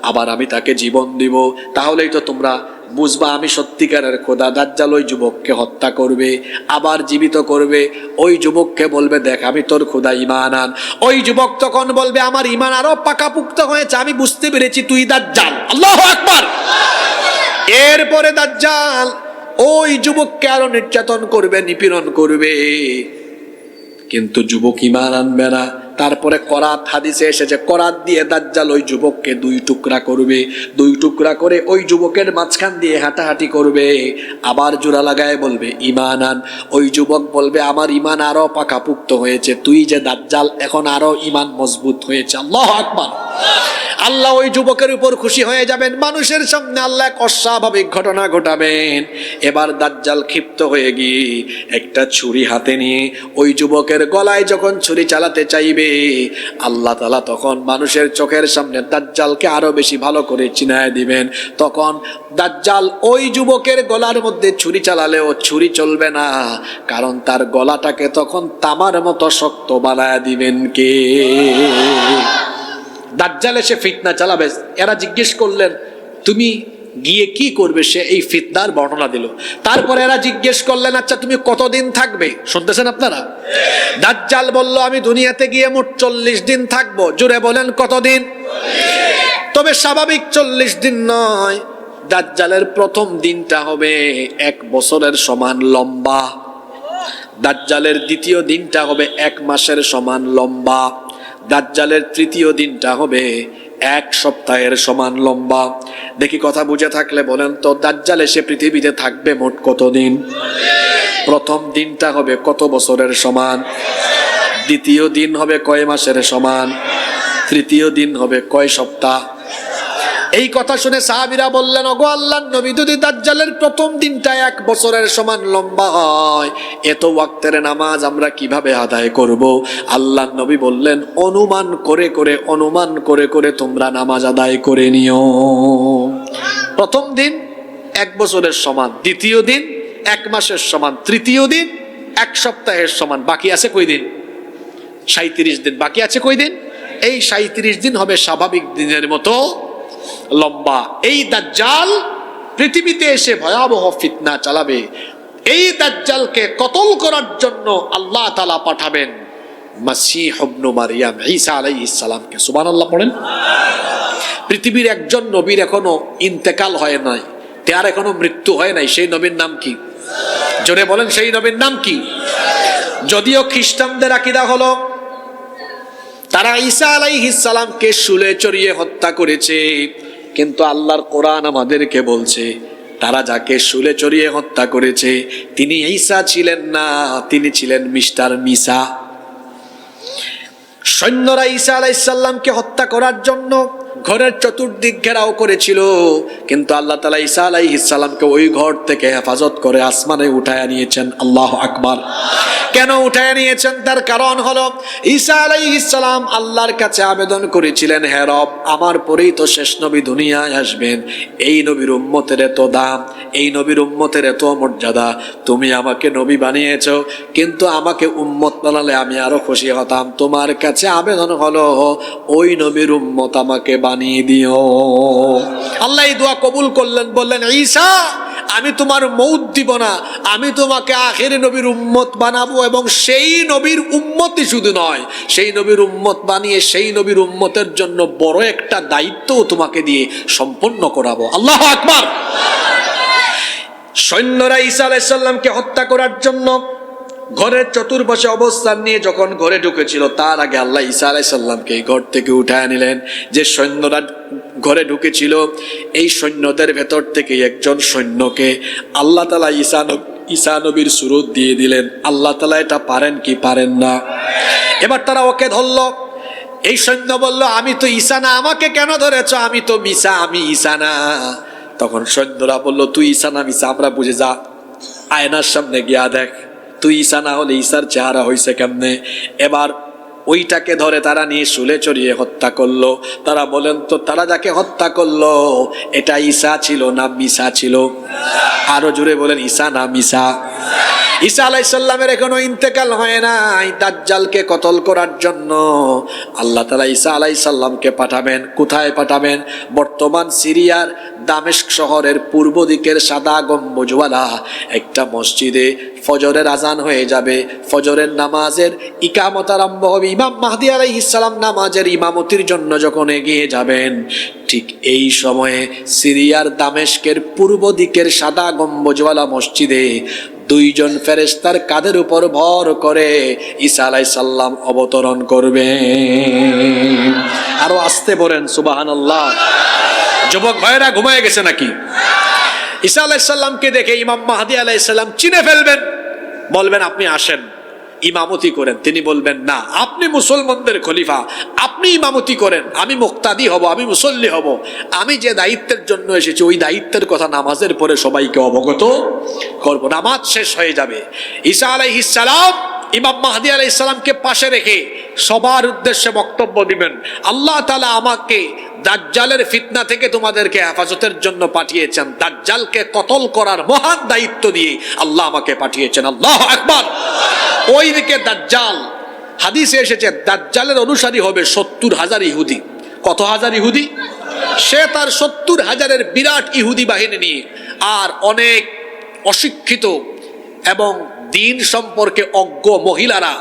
আবার আমি তাকে জীবন দিব। তাহলেই তো তোমরা বুঝবা আমি সত্যিকারের খোদা। দাজ্জাল ওই যুবককে হত্যা করবে, আবার জীবিত করবে। ওই যুবককে বলবে, দেখ আমি তোর খোদা, ঈমান আন। ওই যুবক তখন বলবে, আমার ঈমান আরো পাকাপুক্ত হয়েছে, আমি বুঝতে পেরেছি তুই দাজ্জাল। আল্লাহু আকবার। এরপরে দাজ্জাল ওই যুবককে আরো নির্যাতন করবে, নিপীড়ন করবে, কিন্তু যুবক ঈমান আনবে না। তারপরে করাত, হাদিসে এসেছে করাত দিয়ে দাজ্জাল ওই যুবককে দুই টুকরা করবে, দুই টুকরা করে ওই যুবকের মাঝখান দিয়ে হাঁটাহাঁটি করবে, আবার জোড়া লাগায় বলবে ঈমান আন। ওই যুবক বলবে, আমার ঈমান আরো পাকাপুক্ত হয়েছে, তুই যে দাজ্জাল এখন আরো ঈমান মজবুত হয়েছে। আল্লাহু আকবার। আল্লাহ ওই যুবকের উপর খুশি হয়ে যাবেন, মানুষের সামনে আল্লাহ এক অস্বাভাবিক ঘটনা ঘটাবেন। এবার দাজ্জাল ক্ষিপ্ত হয়ে গিয়ে একটা ছুরি হাতে নিয়ে ওই যুবকের গলায় যখন ছুরি চালাতে চাইবে, আল্লাহ তাআলা তখন মানুষের চোখের সামনে দাজ্জালকে আরো বেশি ভালো করে চিনায় দিবেন। তখন দাজ্জাল ওই যুবকের গলার মধ্যে ছুরি চালালেও ছুরি চলবে না, কারণ তার গলাটাকে তখন তামার মতো শক্ত বানায় দিবেন কে? দাজ্জাল এসে ফিতনা চালাবে। এরা জিজ্ঞেস করলেন, তুমি গিয়ে কি করবে? সে এই ফিতনার বর্ণনা দিল। তারপরে এরা জিজ্ঞেস করলেন, আচ্ছা তুমি কতদিন থাকবে? শুনতেছেন আপনারা? দাজ্জাল বলল, আমি দুনিয়াতে গিয়ে মোট 40 দিন থাকবো। জোরে বলেন কতদিন? তবে স্বাভাবিক 40 দিন নয়, দাজ্জালের প্রথম দিনটা হবে 1 বছরের সমান লম্বা, দাজ্জালের দ্বিতীয় দিনটা হবে 1 মাসের সমান লম্বা, দাজ্জালের তৃতীয় দিনটা হবে 1 সপ্তাহের সমান লম্বা। দেখি কথা বুঝে থাকলে বলেন তো, দাজ্জাল এসে পৃথিবীতে থাকবে মোট কতদিন? প্রথম দিনটা হবে কত বছরের সমান? দ্বিতীয় দিন হবে কয় মাসের সমান? তৃতীয় দিন হবে কয় সপ্তাহ? এই কথা শুনে সাহাবীরা বললেন, ওগো আল্লাহর নবী, যদি দাজ্জালের প্রথম দিনটা 1 বছরের সমান লম্বা হয়, এত ওয়াক্তের নামাজ আমরা কিভাবে আদায় করব? আল্লাহর নবী বললেন, অনুমান করে করে তোমরা নামাজ আদায় করে নিও। প্রথম দিন 1 বছরের সমান, দ্বিতীয় দিন 1 মাসের সমান, তৃতীয় দিন 1 সপ্তাহের সমান। বাকি আছে কয় দিন? 37 দিন। বাকি আছে কয় দিন? এই 37 দিন হবে স্বাভাবিক দিনের মতো লম্বা। এই দাজ্জাল পৃথিবীতে এসে ভয়াবহ ফিতনা চালাবে। এই দাজ্জালকে কতল করার জন্য আল্লাহ তাআলা পাঠাবেন মাসীহ ইবনে মারইয়াম, ঈসা আলাইহিস সালামকে। সুবহানাল্লাহ পড়েন। পৃথিবীর একজন নবীর এখনো ইন্তেকাল হয় নাই, তার এখনো মৃত্যু হয় নাই। সেই নবীর নাম কি? জোরে বলেন, সেই নবীর নাম কি? যদিও খ্রিস্টানদের আকীদা হলো তারা ঈসা আলাইহিস সালামকে শুলে চড়িয়ে হত্যা করেছে, কিন্তু আল্লাহর কোরআন আমাদেরকে বলছে তারা যাকে শুলে চড়িয়ে হত্যা করেছে তিনি ঈসা ছিলেন না, তিনি ছিলেন মিস্টার মিসা। সৈন্যরা ঈসা আলাইহিস সালামকে হত্যা করার জন্য ঘরের চতুর্দিক ঘেরাও করেছিল, কিন্তু আল্লাহ তাআলা ঈসা আলাইহিস সালামকে ওই ঘর থেকে হেফাজত করে আসমানে উঠায়া নিয়েছেন। আল্লাহু আকবার। কেন উঠায়া নিয়েছেন? তার কারণ হলো ঈসা আলাইহিস সালাম আল্লাহর কাছে আবেদন করেছিলেন, হে রব, আমার পরেই তো শেষ নবী দুনিয়ায় আসবেন, এই নবীর উম্মতের এত দাম, এই নবীর উম্মতের এত মর্যাদা, তুমি আমাকে নবী বানিয়েছো, কিন্তু আমাকে উম্মত বানালে আমি আরো খুশি হতাম। তোমার কাছে আবেদন হলো ওই নবীর উম্মত আমাকে বানিয়ে দিও। আল্লাহ এই দোয়া কবুল করলেন, বললেন, ঈসা, আমি তোমার মউত দিব না, আমি তোমাকে আখেরি নবীর উম্মত বানাবো, এবং সেই নবীর উম্মতই শুধু নয়, সেই নবীর উম্মত বানিয়ে সেই নবীর উম্মতের জন্য বড় একটা দায়িত্বও তোমাকে দিয়ে সম্পন্ন করাবো। আল্লাহু আকবার। সৈন্যরা ঈসা আলাইহিস সালামকে হত্যা করার জন্য ঘরের চতুর্পাশে অবস্থান নিয়ে যখন ঘরে ঢুকেছিল, তার আগে আল্লাহ ঈসা আলাইহিস সালামকে ঘর থেকে উঠায় নিলেন। যে সৈন্যরা ঘরে ঢুকেছিল, এই সৈন্যদের ভেতর থেকে একজন সৈন্যকে আল্লাহ তাআলা ঈসা নবীর সুরত দিয়ে দিলেন। আল্লাহ তাআলা এটা পারেন কি পারেন না? এবার তারা ওকে ধরল। এই সৈন্য বলল, আমি তো ঈসা না, আমাকে কেন ধরেছ? আমি তো মিসা, আমি ঈসা না। তখন সৈন্যরা বলল, তুই ঈসা না মিসা আমরা বুঝে, যা আয়নার সামনে গিয়া দেখ, তুই ঈসা না হলে ঈসার চেহারা হয়েছে কেমনে। এবার ওইটাকে ধরে তারা নিয়ে শুলে চড়িয়ে হত্যা করলো। তারা বলেন তো, তারা যাকে হত্যা করলো এটা ঈসা ছিল না মিসা ছিল? আরো জোরে বলেন, ঈসা না মিসা? ঈসা আলাইহিস সালামের এখনো ইন্তেকাল হয় নাই। দাজ্জালকে কতল করার জন্য আল্লাহ তাআলা ঈসা আলাইহিস সালামকে পাঠাবেন। কোথায় পাঠাবেন? বর্তমান সিরিয়ার দামেস্ক শহরের পূর্ব দিকের সাদা গম্বুজওয়ালা একটা মসজিদে ফজরের আজান হয়ে যাবে, ফজরের নামাজের ইকামত আরম্ভ হবে। ইমাম মাহদী আলাইহিস সালাম নামাজের ইমামতির জন্য যখন এগিয়ে যাবেন, ঠিক এই সময়ে সিরিয়ার দামেস্কের পূর্ব দিকের সাদা গম্বুজওয়ালা মসজিদে দুইজন ফেরেশতার কাঁধের উপর ভর করে ঈসা আলাইহিস সালাম অবতরণ করবেন। আরো আসতে বলেন সুবহানাল্লাহ। যুবক ভাইরা ঘুমায় গেছে নাকি? ঈসা আলাইহিস সালামকে দেখে ইমাম মাহদী আলাইহিস সালাম চিনে ফেলবেন, বলবেন আপনি আসেন ইমামতি করেন। তিনি বলবেন না, আপনি মুসলমানদের খলিফা, আপনি ইমামতি করেন, আমি মুক্তাদি হব, আমি মুসল্লি হব। আমি যে দায়িত্বের জন্য এসেছি ওই দায়িত্বের কথা নামাজের পরে সবাইকে অবগত করব। নামাজ শেষ হয়ে যাবে, ঈসা আলাইহিস সালাম ইমাম মাহদী আলাইহিস সালামকে পাশে রেখে সবার উদ্দেশ্যে বক্তব্য দিবেন। আল্লাহ তাআলা আমাকে দাজ্জালের ফিতনা থেকে তোমাদেরকে হেফাজতের জন্য পাঠিয়েছেন, দাজ্জালকে কতল করার মহান দায়িত্ব দিয়ে আল্লাহ আমাকে পাঠিয়েছেন। আল্লাহু আকবার। ওইদিকে দাজ্জাল, হাদিসে এসেছে দাজ্জালের অনুসারী হবে 70,000 ইহুদি। কত হাজার ইহুদি? সে তার 70,000-এর বিরাট ইহুদি বাহিনী নিয়ে আর অনেক অশিক্ষিত এবং দিন সম্পর্কে অজ্ঞ মহিলারা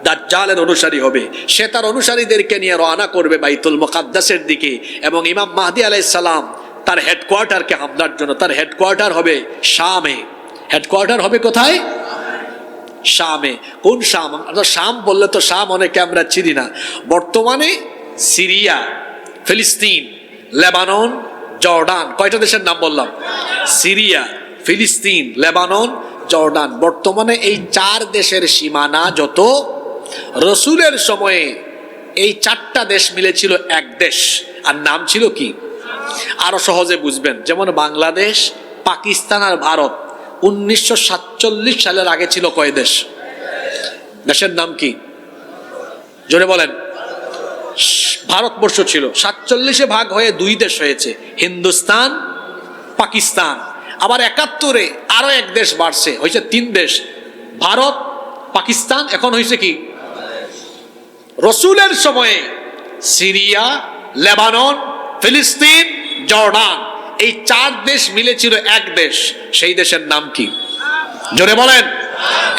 দাজ্জালের অনুসারী হবে। সে তার অনুসারীদেরকে নিয়ে রওনা করবে বাইতুল মুকাদ্দাসের দিকে, এবং ইমাম মাহদী আলাইহিস সালাম তার হেডকোয়ার্টারকে হামলার জন্য, তার হেডকোয়ার্টার হবে শামে। হেডকোয়ার্টার হবে কোথায়? শামে। কোন শাম? শাম বললে তো শাম অনেকে আমরা চিনি না। বর্তমানে সিরিয়া, ফিলিস্তিন, লেবানন, জর্ডান, কয়টা দেশের নাম বললাম? সিরিয়া, ফিলিস্তিন, লেবানন, জর্ডান। বর্তমানে এই 4 দেশের সীমানা যত, রসুলের সময়ে এই 4টা দেশ মিলে ছিল এক দেশ, আর নাম ছিল কি? আরো সহজে বুঝবেন, যেমন বাংলাদেশ, পাকিস্তান আর ভারত 1947 সালের আগে ছিল কয় দেশ? দেশের নাম কি? জোরে বলেন। ভারতবর্ষ ছিল, 47-এ ভাগ হয়ে 2 দেশ হয়েছে, হিন্দুস্তান, পাকিস্তান। আবার 71-এ আরো এক দেশ বাড়ছে, হয়েছে 3 দেশ, ভারত, পাকিস্তান, এখন হয়েছে কি? রসুলের সময়ে সিরিয়া, লেবানন, ফিলিস্তিন, জর্ডান, এই 4 দেশ মিলে ছিল এক দেশ। সেই দেশের নাম কি? জোরে বলেন।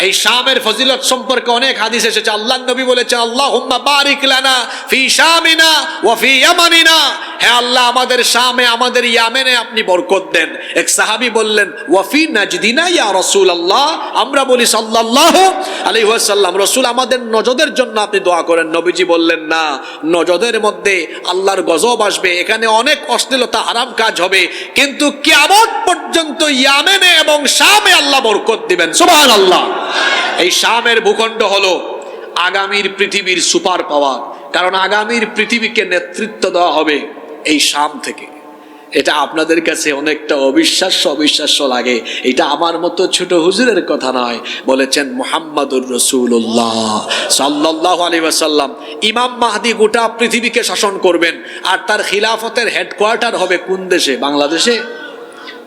এই শামের ফজিলত সম্পর্কে অনেক হাদিস এসেছে। আল্লাহর নবী বলেছে, আল্লাহুম্মা বারিক লানা ফি শামিনা ওয়া ফি ইয়ামানিনা, হে আল্লাহ আমাদের শামে, আমাদের ইয়ামেনে আপনি বরকত দেন। এক সাহাবী বললেন, ওয়া ফি নাজদিনা ইয়া রাসূলুল্লাহ, আমরা বলি সাল্লাল্লাহু আলাইহি ওয়াসাল্লাম, রাসূল আমাদের নজদের জন্য আপনি দোয়া করেন। নবীজি বললেন, না, নজদের মধ্যে আল্লাহর গজব আসবে, এখানে অনেক অশ্লীলতা, হারাম কাজ হবে, কিন্তু কিয়ামত পর্যন্ত ইয়ামেনে এবং শামে আল্লাহ বরকত দিবেন। সুবহানাল্লাহ। এই শামের ভূখণ্ড হলো আগামীর পৃথিবীর সুপার পাওয়ার, কারণ আগামীর পৃথিবীকে নেতৃত্ব দেওয়া হবে এই শাম থেকে। এটা আপনাদের কাছে অনেকটা অবিশ্বাস্য লাগে। এটা আমার মতো ছোট হুজুরের কথা নয়, বলেছেন মুহাম্মাদুর রাসূলুল্লাহ সাল্লাল্লাহু আলাইহি ওয়াসাল্লাম। ইমাম মাহদী গোটা পৃথিবীকে শাসন করবেন, আর তার খিলাফতের হেডকোয়ার্টার হবে কোন দেশে? বাংলাদেশে।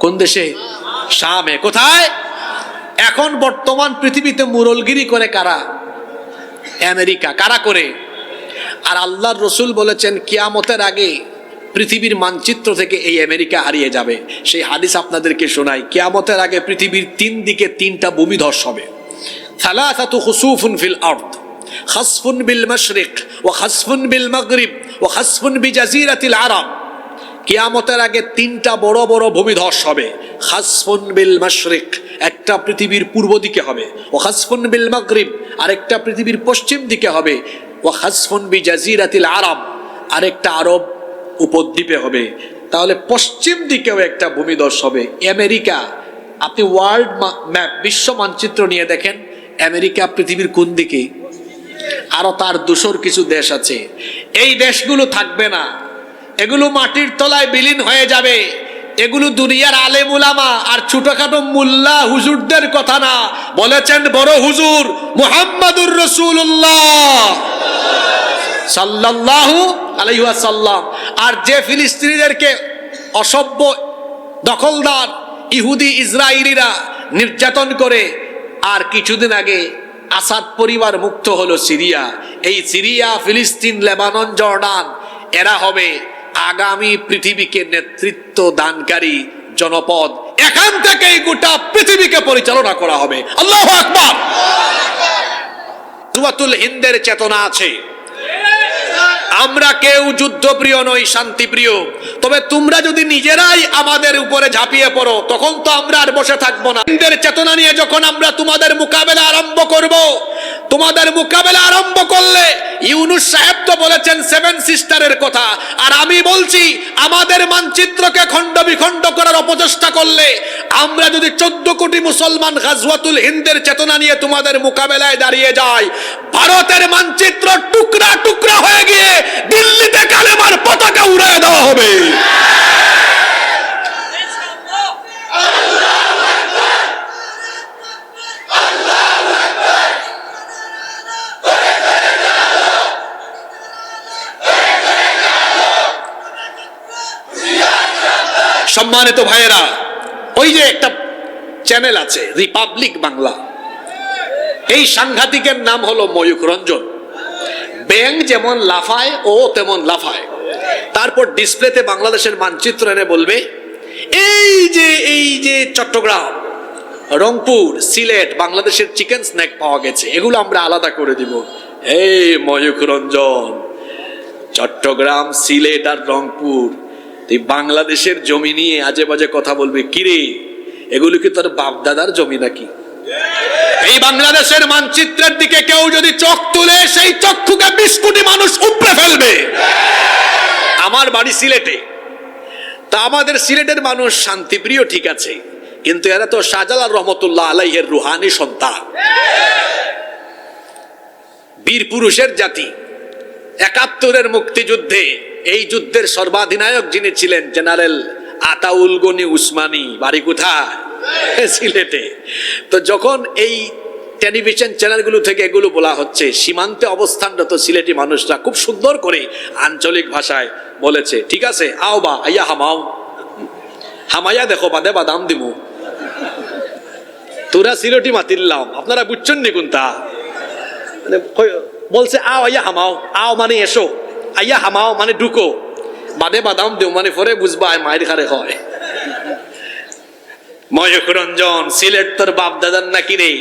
কোন দেশে? শামে। কোথায়? এখন বর্তমান পৃথিবীতে মুরলগিরি করে কারা? আমেরিকা। কারা করে? আর আল্লাহর রসুল বলেছেন কিয়ামতের আগে পৃথিবীর মানচিত্র থেকে এই আমেরিকা হারিয়ে যাবে। সেই হাদিস আপনাদেরকে শোনাই। কিয়ামতের আগে পৃথিবীর 3 দিকে 3টা ভূমিধস হবে। সালাসাতু খুসুফুন ফিল আরদ, খাসফুন বিল মাশরিক ওয়া খাসফুন বিল মাগরিব ওয়া খাসফুন বিজাজিরাতিল আরব। কিয়ামতের আগে 3টা বড় বড় ভূমিধস হবে। খাসফুন বিল মাশরিক, একটা পৃথিবীর পূর্ব দিকে হবে, ও খাসফুন বিল মাগরিব, আরেকটা পৃথিবীর পশ্চিম দিকে হবে, ও খাসফুন বিজাজিরাতিল আরব, আরেকটা আরব উপদ্বীপে হবে। তাহলে পশ্চিম দিকেও একটা ভূমিধস হবে। আমেরিকা, আপনি ওয়ার্ল্ড ম্যাপ, বিশ্ব মানচিত্র নিয়ে দেখেন, আমেরিকা পৃথিবীর কোন দিকে? আরো তার দূষর কিছু দেশ আছে। এই দেশগুলো থাকবে না, এগুলো মাটির তলায় বিলীন হয়ে যাবে। এগুলো দুনিয়ার আলেম উলামা আর ছোটখাটো মুল্লা হুজুরদের কথা না, বলেছেন বড় হুজুর মুহাম্মাদুর রাসূলুল্লাহ সাল্লাল্লাহু আলাইহি ওয়াসাল্লাম। আর যে ফিলিস্তিনিদেরকে অসভ্য দখলদার ইহুদি ইসরায়েলিরা নির্যাতন করে, আর কিছুদিন আগে আসাদ পরিবার মুক্ত হলো সিরিয়া। এই সিরিয়া, ফিলিস্তিন, লেবানন, জর্ডান, এরা হবে আগামী পৃথিবীকে নেতৃত্ব দানকারী জনপদ, এখান থেকেই গোটা পৃথিবীকে পরিচালনা করা হবে। আল্লাহু আকবার। গাজওয়াতুল হিন্দের চেতনা আছে। আমরা কেউ যুদ্ধপ্রিয় নই, শান্তিপ্রিয়। তবে তোমরা যদি নিজেরাই আমাদের উপরে ঝাঁপিয়ে পড়ো, তখন তো আমরা আর বসে থাকবো না। হিন্দের চেতনা নিয়ে যখন আমরা তোমাদের মোকাবেলা আরম্ভ করব, তোমাদের মোকাবেলা আরম্ভ করলে, ইউনূস সাহেব তো বলেছেন 7 সিস্টারের কথা, আর আমি বলছি আমাদের মানচিত্রকে খণ্ড বিখণ্ড করার অপচেষ্টা করলে, আমরা যদি 14 কোটি মুসলমান গাজওয়াতুল হিন্দের চেতনা নিয়ে তোমাদের মোকাবেলায় দাঁড়িয়ে যাই, ভারতের মানচিত্র টুকরা টুকরা হয়ে গিয়ে দিল্লিতে কালেমার পতাকা উড়িয়ে দেওয়া হবে। সম্মানিত ভাইয়েরা, ওই যে একটা চ্যানেল আছে রিপাবলিক বাংলা, এই সাংঘাতিকের নাম হলো ময়ূখ রঞ্জন। ব্যাঙ যেমন লাফায় ও তেমন লাফায়। তারপর ডিসপ্লেতে বাংলাদেশের মানচিত্র এনে বলবে, এই যে চট্টগ্রাম, রংপুর, সিলেট, বাংলাদেশের চিকেন স্ন্যাক পাওয়া গেছে, এগুলো আমরা আলাদা করে দিব। এই ময়ূখ রঞ্জন, চট্টগ্রাম, সিলেট আর রংপুর, তুই বাংলাদেশের জমি নিয়ে আজে বাজে কথা বলবি? কিরে, এগুলো কি তোর বাপ দাদার জমি নাকি? এই বাংলাদেশের মানচিত্রের দিকে কেউ যদি চোখ তুলে, সেই চক্ষুকে 20 কোটি মানুষ উপড়ে ফেলবে। আমার বাড়ি সিলেটে, তা আমাদের সিলেটের মানুষ শান্তিপ্রিয়, ঠিক আছে, কিন্তু এরা তো শাহজালাল রহমতুল্লাহ আলাইহির রুহানি সন্তান, বীর পুরুষের জাতি। 71-এর মুক্তিযুদ্ধে এই যুদ্ধের সর্বাধিনায়ক যিনি ছিলেন, জেনারেল আতাউল গনি উসমানী, বাড়ি কোথায়? সিলেটে। তো যখন এই টেলিভিশন চ্যানেলগুলো থেকে এগুলো বলা হচ্ছে, সীমান্তে অবস্থানরত সিলেটি মানুষরা খুব সুন্দর করে আঞ্চলিক ভাষায় বলেছে, ঠিক আছে, আও বা আইয়া হামাও, হামাইয়া দেখো বাদে বাদাম দিমু, তোরা সিলেটি মাতিল্লাম, আপনারা বুঝছেন নি কোনটা? মানে বলছে আও আইয়া হামাও, আও মানে এসো, আইয়া হামাও মানে ঢুকো, বাদে বাদাম দেও মানে পরে বুঝবা মায়ের খারে হয়। ময়ূখ রঞ্জন, সিলেট তোর বাপ দাদার নাকি রে?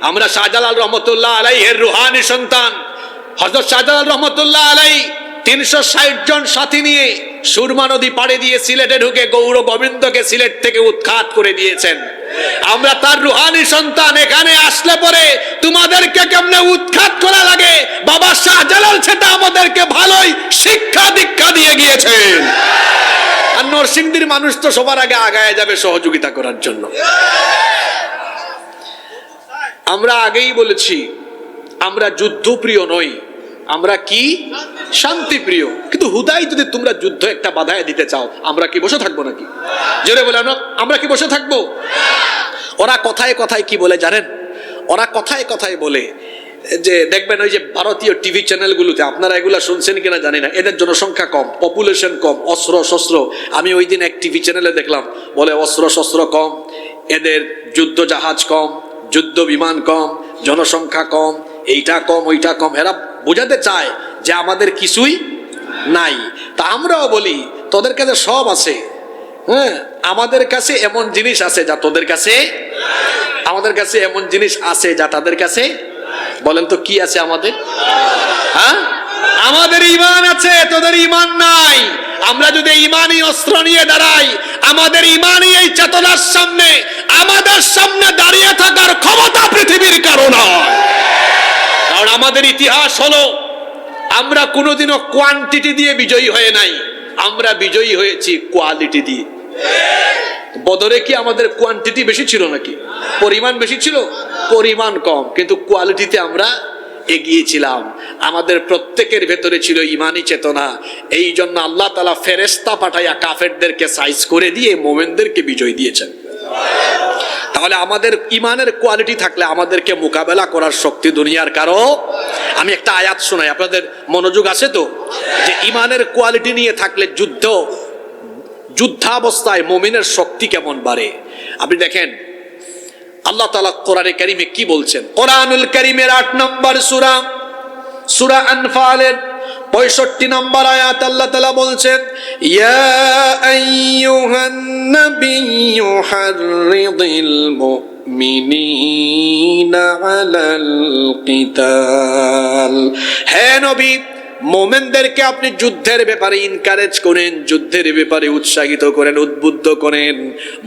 আমরা শাহজালাল রহমতুল্লাহ আলাইহির রুহানি সন্তান। হযরত শাহজালাল রহমতুল্লাহ আলাইহি 360 জন সাথী নিয়ে সুরমা নদী পাড়ি দিয়ে সিলেটে ঢুকে গৌর গোবিন্দকে সিলেট থেকে উৎখাত করে দিয়েছেন। আমরা তার রুহানি সন্তান। এখানে আসলে পরে তোমাদেরকে কেমনে উৎখাত করা লাগে, বাবা শাহজালাল সেটা আমাদেরকে ভালোই শিক্ষা দীক্ষা দিয়ে গিয়েছেন। আর নরসিংদীর মানুষ তো সবার আগে আগায় যাবে সহযোগিতা করার জন্য। আমরা আগেই বলেছি, আমরা যুদ্ধপ্রিয় নই, আমরা কি শান্তিপ্রিয়। কিন্তু হুদাই যদি তোমরা যুদ্ধ একটা বাধায় দিতে চাও, আমরা কি বসে থাকবো নাকি? জোরে বলে আমরা কি বসে থাকবো? ওরা কথায় কথায় কি বলে জানেন? ওরা কথায় কথায় বলে যে, দেখবেন ওই যে ভারতীয় টিভি চ্যানেলগুলোতে, আপনারা এগুলা শুনছেন কিনা জানি না, এদের জনসংখ্যা কম, পপুলেশন কম, অস্ত্র শস্ত্র। আমি ওই দিন এক টিভি চ্যানেলে দেখলাম, বলে অস্ত্র শস্ত্র কম, এদের যুদ্ধ জাহাজ কম, যুদ্ধ বিমান কম, জনসংখ্যা কম, এইটা কম ওইটা কম। এরা বোঝাতে চায় যে আমাদের কিছুই নাই। তা আমরাও বলি, তোদের কাছে সব আছে, হ্যাঁ, আমাদের কাছে এমন জিনিস আছে যা তোদের কাছে, আমাদের কাছে এমন জিনিস আছে যা তাদের কাছে। বলেন তো কি আছে আমাদের? হ্যাঁ, আমাদের ঈমান আছে, তোদের ঈমান নাই। আমরা যদি ঈমানি অস্ত্র নিয়ে দাঁড়াই, আমাদের ঈমানি এই চেতনার সামনে, আমাদের সামনে দাঁড়িয়ে থাকার ক্ষমতা পৃথিবীর কারো নয়। কারণ আমাদের ইতিহাস হলো, আমরা কোনোদিনও কোয়ান্টিটি দিয়ে বিজয়ী হয়ে নাই, আমরা বিজয়ী হয়েছি কোয়ালিটি দিয়ে। বদরে কি আমাদের কোয়ান্টিটি বেশি ছিল নাকি? পরিমাণ বেশি ছিল? পরিমাণ কম, কিন্তু কোয়ালিটিতে আমরা এগিয়েছিলাম। আমাদের প্রত্যেকের ভেতরে ছিল ঈমানি চেতনা। এই জন্য আল্লাহ তাআলা ফেরেশতা পাঠাইয়া কাফেরদেরকে সাইজ করে দিয়ে মুমিনদেরকে বিজয় দিয়েছেন। তাহলে আমাদের ঈমানের কোয়ালিটি থাকলে আমাদেরকে মোকাবেলা করার শক্তি দুনিয়ার কারো। আমি একটা আয়াত শোনাই, আপনাদের মনোযোগ আছে তো? যে ঈমানের কোয়ালিটি নিয়ে থাকলে যুদ্ধাবস্থায় মুমিনের শক্তি কেমন বাড়ে। আপনি দেখেন আল্লাহ তাআলা কোরআনে কারীমে কি বলছেন। কোরআনুল কারীমের 8 নম্বর সূরা, সূরা আনফালের 65 নম্বর আয়াত আল্লাহ তাআলা বলছেন, ইয়া আইয়ুহান নাবিয়্যু হাররিদিল মুমিনিনা আলাল কিতাল। হে নবী, মোমেনদেরকে আপনি যুদ্ধের ব্যাপারে ইনকারেজ করেন, যুদ্ধের ব্যাপারে উৎসাহিত করেন, উদ্বুদ্ধ করেন।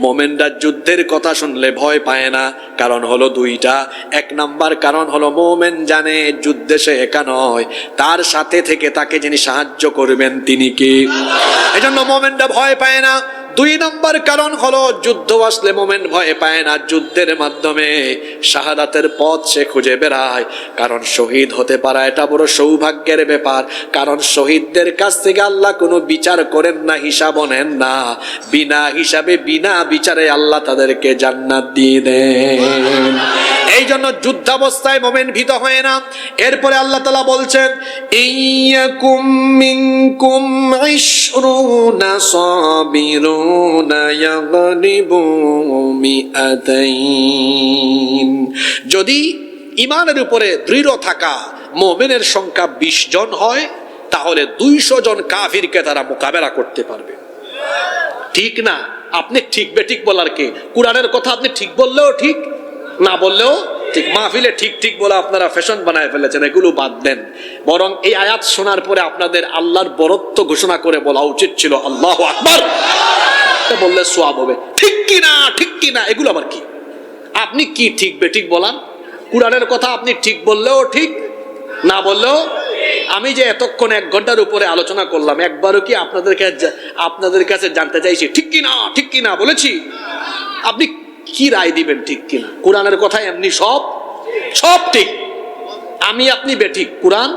মোমেনরা যুদ্ধের কথা শুনলে ভয় পায় না, কারণ হলো দুইটা। এক নাম্বার কারণ হলো মোমেন জানে যুদ্ধে সে একা নয়, তার সাথে থেকে তাকে যিনি সাহায্য করবেন তিনি কে, এজন্য মোমেনরা ভয় পায় না। দুই নম্বর কারণ হলো যুদ্ধ আসলে মোমেন ভয় পায় না, যুদ্ধের মাধ্যমে শাহাদাতের পথ সে খুঁজে বেড়ায়। কারণ শহীদ হতে পারা এটা বড় সৌভাগ্যের ব্যাপার, কারণ শহীদদের কাছ থেকে আল্লাহ কোনো বিচার করেন না, হিসাব নেন না। বিনা হিসাবে বিনা বিচারে আল্লাহ তাদেরকে জান্নাত দিয়ে দেন। এই জন্য যুদ্ধাবস্থায় মোমেন ভীত হয় না। এরপরে আল্লাহ তাআলা বলছেন, ইয়াকুম মিনকুম 20 সাবিরুনা ইয়াগলিবু মিআতাইন। যদি ঈমানের উপরে দৃঢ় থাকা মুমিনের সংখ্যা 20 জন হয়, তাহলে 200 জন কাফিরকে তারা মোকাবেলা করতে পারবে। ঠিক না? আপনি ঠিক বেঠিক বলার কে? কুরআনের কথা আপনি ঠিক বললেও ঠিক, না বললেও ঠিক। মাহফিলে ঠিক ঠিক বলে আপনারা ফ্যাশন বানায় ফেলেছেন, এগুলো বাদ দেন। বরং এই আয়াত শোনার পরে আপনাদের আল্লাহর বরত্ব ঘোষণা করে বলা উচিত ছিল আল্লাহু আকবার, বললে সওয়াব হবে। ঠিক কি না, ঠিক কি না, এগুলো আবার কি? আপনি কি ঠিক বেঠিক বলান? কুরআনের কথা আপনি ঠিক বললেও ঠিক, না বললেও। আমি যে এতক্ষণ 1 ঘন্টার উপরে আলোচনা করলাম, একবারও কি আপনাদের কাছে জানতে চাইছি ঠিক কি না, ঠিক কি না বলেছি? আপনি কি রায় দিবেন ঠিক কিনা? কোরআনের কথা এমনি সব ঠিক, আমি আপনি বেঠিক, কোরআন।